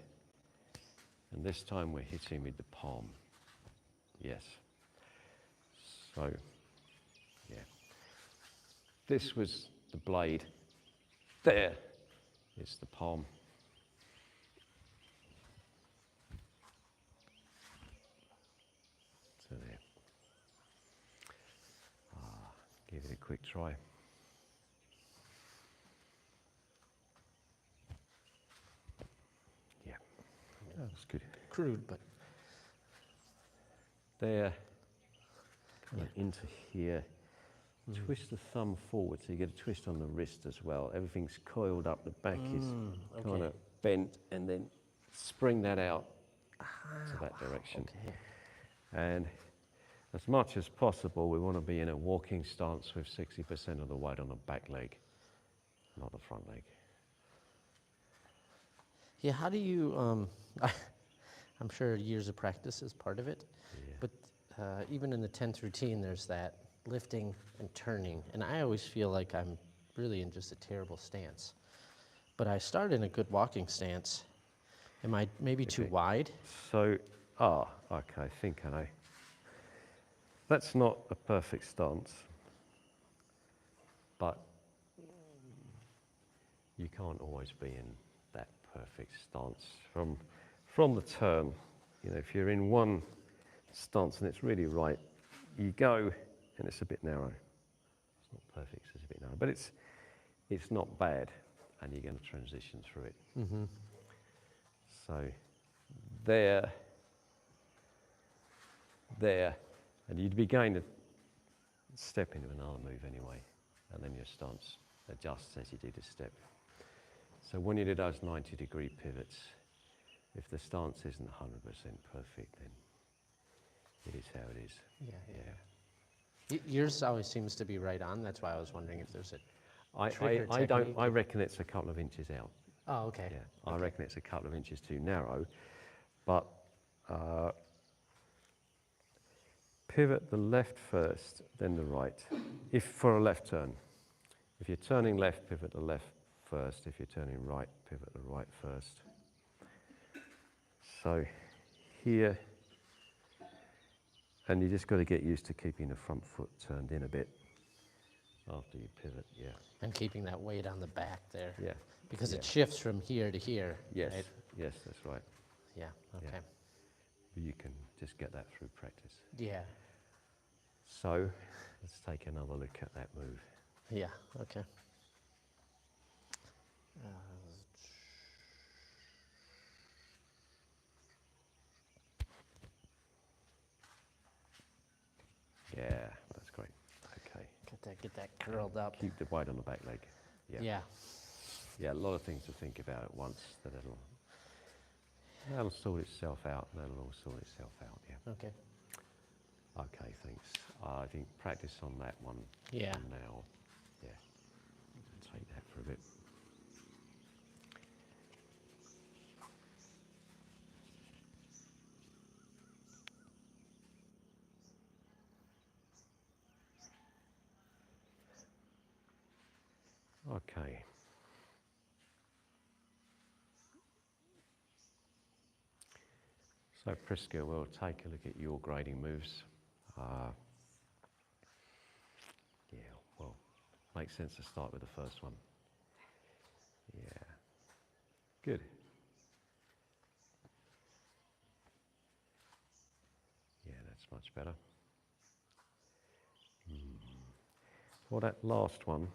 And this time we're hitting with the palm. Yes. So, yeah. This was the blade. There is the palm. So there. Give it a quick try. Yeah, that's good. Crude, but There, kind of into here. Twist the thumb forward so you get a twist on the wrist as well. Everything's coiled up, the back is kind of bent, and then spring that out to that direction. okay. And as much as possible, we want to be in a walking stance with 60% of the weight on the back leg, not the front leg. Yeah, how do you, I'm sure years of practice is part of it, Yeah. but even in the 10th routine, there's that lifting and turning, and I always feel like I'm really in just a terrible stance. But I start in a good walking stance. Am I maybe too Okay. wide? So, okay, I think I know. That's not a perfect stance, but you can't always be in that perfect stance. From the turn, you know, if you're in one stance and it's really right, you go and it's a bit narrow. It's not perfect, it's a bit narrow, but it's not bad, and you're going to transition through it. Mm-hmm. So there, and you'd be going to step into another move anyway, and then your stance adjusts as you do the step. So when you do those 90-degree pivots, if the stance isn't 100% perfect, then it is how it is. Yeah. Yours always seems to be right on. That's why I was wondering if there's a I trick or don't. technique. I reckon it's a couple of inches out. Oh, okay. Yeah, I Okay. reckon it's a couple of inches too narrow, but pivot the left first, then the right. If for a left turn, if you're turning left, pivot the left first. If you're turning right, pivot the right first. So here, and you just got to get used to keeping the front foot turned in a bit after you pivot. Yeah. And keeping that weight on the back there. Yeah. Because Yeah. it shifts from here to here. Yes. Right? Yes, that's right. Yeah. Yeah. Okay. But you can just get that through practice. Yeah. So let's take another look at that move. Yeah. Okay. Yeah, that's great. Okay. Get that curled up. Keep the weight on the back leg. Yeah. Yeah. Yeah, a lot of things to think about at once. That'll sort itself out. That'll all sort itself out. Yeah. Okay. Okay, thanks. I think practice on that one. Yeah. For now. Yeah. Take that for a bit. Okay. So Priska, we'll take a look at your grading moves. Yeah, well, makes sense to start with the first one. Yeah. Good. Yeah, that's much better. For that last one,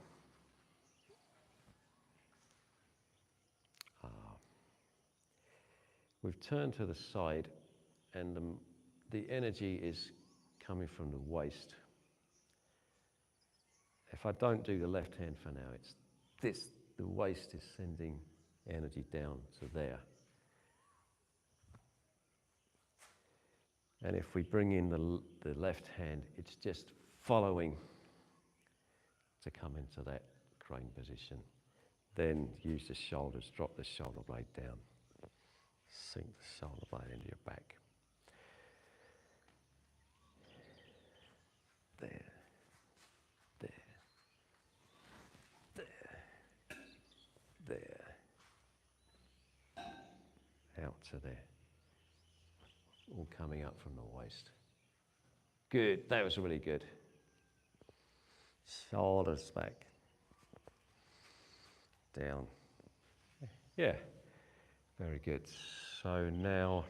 we've turned to the side and the energy is coming from the waist. If I don't do the left hand for now, it's this, the waist is sending energy down to there. And if we bring in the left hand, it's just following to come into that crane position. Then use the shoulders, drop the shoulder blade down. Sink the shoulder blade into your back. There, there, there, there. Out to there. All coming up from the waist. Good, that was really good. Shoulders back. Down. Yeah, very good. So now,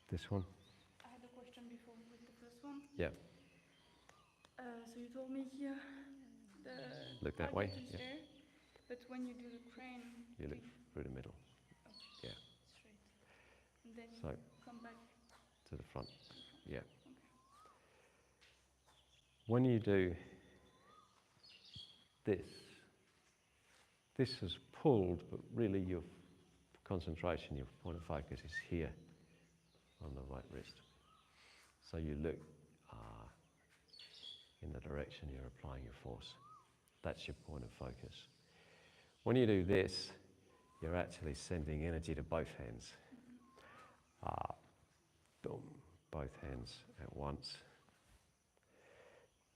this one. I had a question before with the first one. Yeah. So you told me here the Look that way, target is yeah. there, but when you do the crane, You look through the middle. Yeah. straight, and then So- you come back. To the front. Yeah. Okay. When you do this is pulled, but really your concentration, your point of focus is here on the right wrist. So you look in the direction you're applying your force. That's your point of focus. When you do this, you're actually sending energy to both hands. Boom, both hands at once.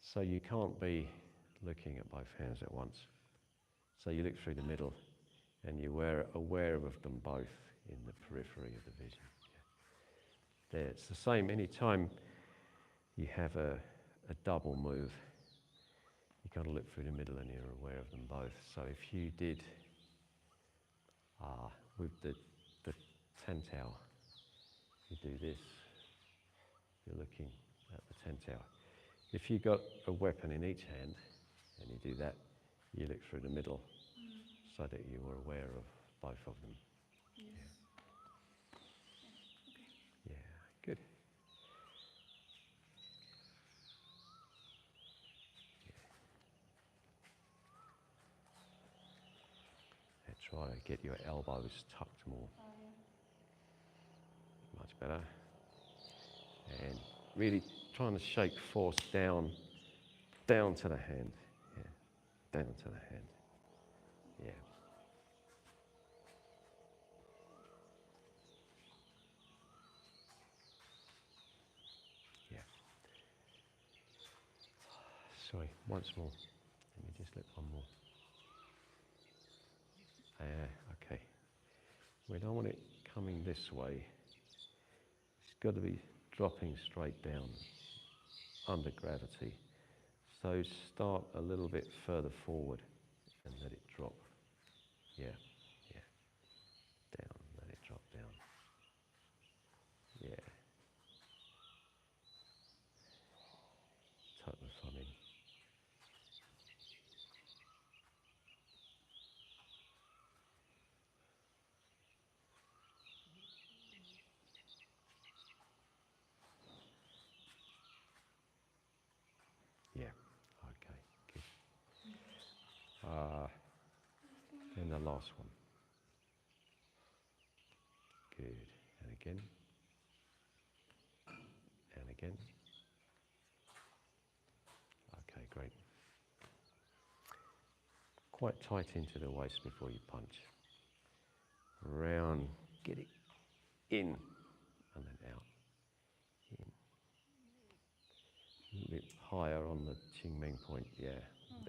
So you can't be looking at both hands at once. So you look through the middle and you're aware of them both in the periphery of the vision. Yeah. There, it's the same anytime you have a double move. You've got to look through the middle and you're aware of them both. So if you did with the Tantao, you do this, you're looking at the Tantao. If you got a weapon in each hand and you do that, you look through the middle so that you are aware of both of them. Yes. Yeah, good. And try to get your elbows tucked more. Much better. And really trying to shake force down to the hand. Yeah, down to the hand. Yeah. Yeah. Sorry, once more. Let me just let one more. Okay. We don't want it coming this way. It's got to be dropping straight down under gravity. So start a little bit further forward and let it drop. Yeah, yeah. Down, let it drop down. Yeah. Tuck the thumb in. Yeah, okay, good. And the last one. Good. And again. And again. Okay, great. Quite tight into the waist before you punch. Round, get it in, and then out. In. A bit higher on the Qing Ming point, yeah,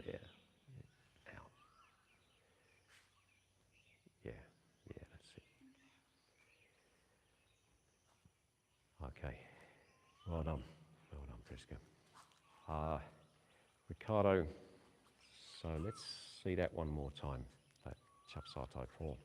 there. Out. Yeah, yeah, that's it. Okay, well done, Prisca. Ricardo, so let's see that one more time, that Chap Satai 4.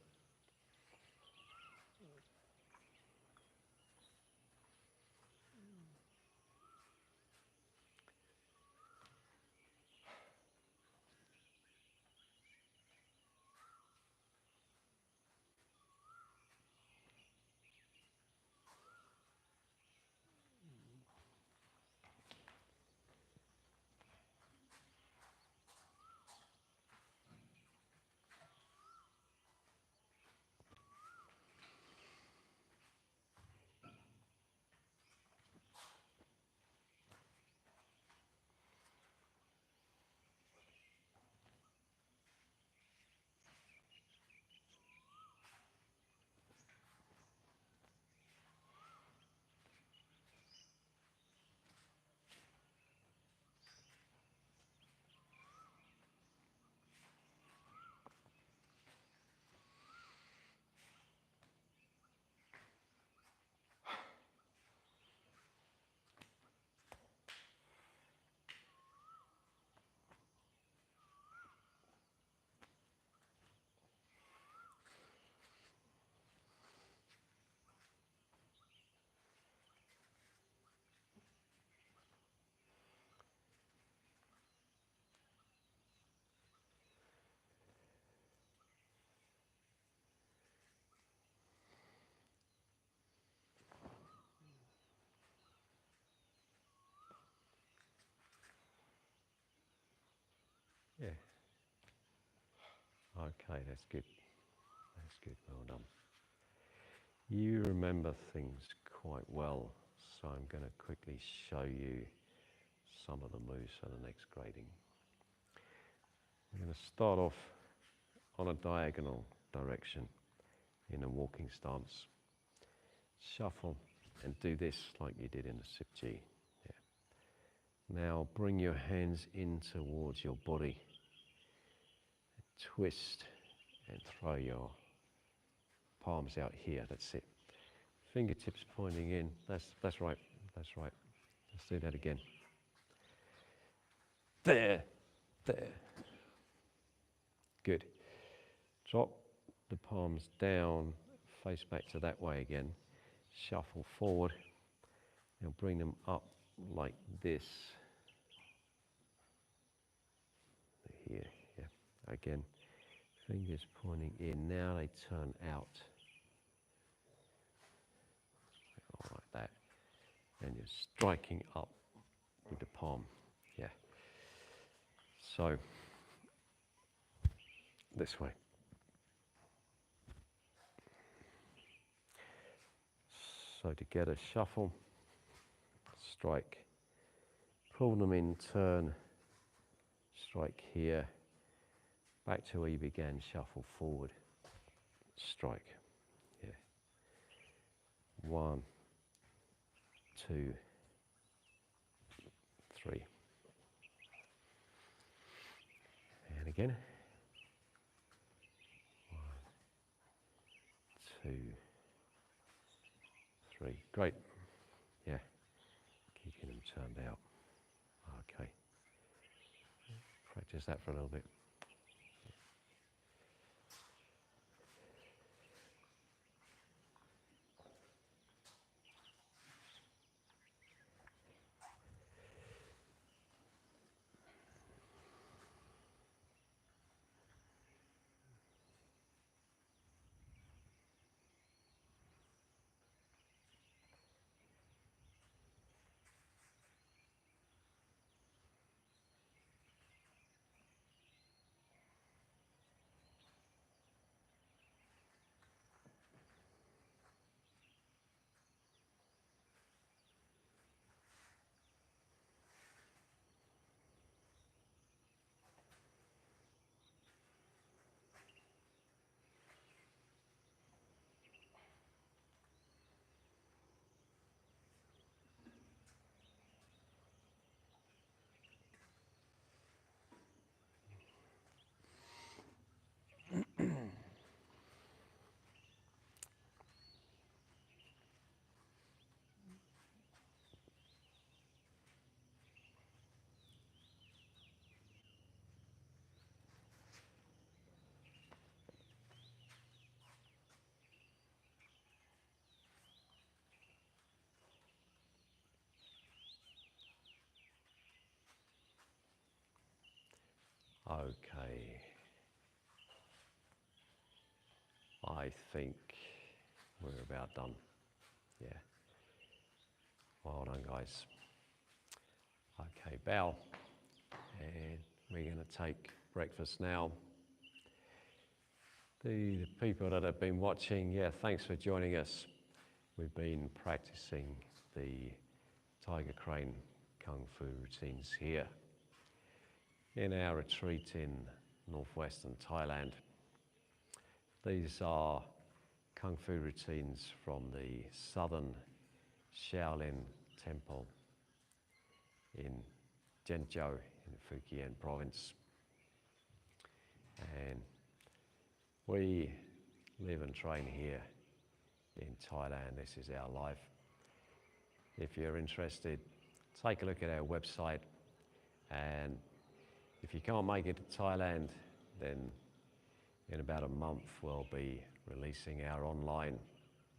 Yeah. Okay, that's good. That's good, well done. You remember things quite well, so I'm going to quickly show you some of the moves for the next grading. We're going to start off on a diagonal direction in a walking stance. Shuffle and do this like you did in the Sipji. Yeah. Now bring your hands in towards your body. Twist and throw your palms out here. That's it. Fingertips pointing in. That's right. That's right. Let's do that again. There. Good. Drop the palms down, face back to that way again. Shuffle forward. Now bring them up like this. Here, yeah. Again, fingers pointing in. Now they turn out. Like that. And you're striking up with the palm. Yeah. So, this way. So together, shuffle, strike, pull them in, turn, strike here, back to where you began, shuffle forward, strike. Yeah. 1, 2, 3. And again. 1, 2, 3. Great. Yeah. Keeping them turned out. Okay. Practice that for a little bit. Okay. I think we're about done. Yeah. Well done, guys. Okay, bow. And we're going to take breakfast now. The people that have been watching, yeah, thanks for joining us. We've been practicing the Tiger Crane Kung Fu routines here in our retreat in northwestern Thailand. These are Kung Fu routines from the southern Shaolin Temple in Zhengzhou in Fujian province. And we live and train here in Thailand. This is our life. If you're interested, take a look at our website, and if you can't make it to Thailand, then in about a month we'll be releasing our online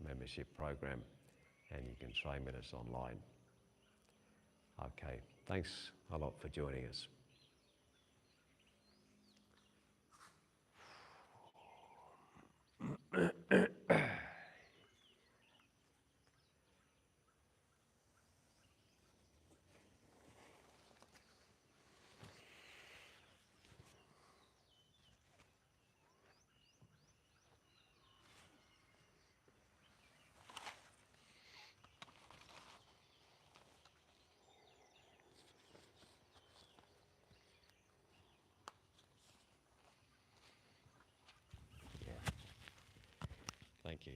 membership program, and you can train with us online. Okay, thanks a lot for joining us. you.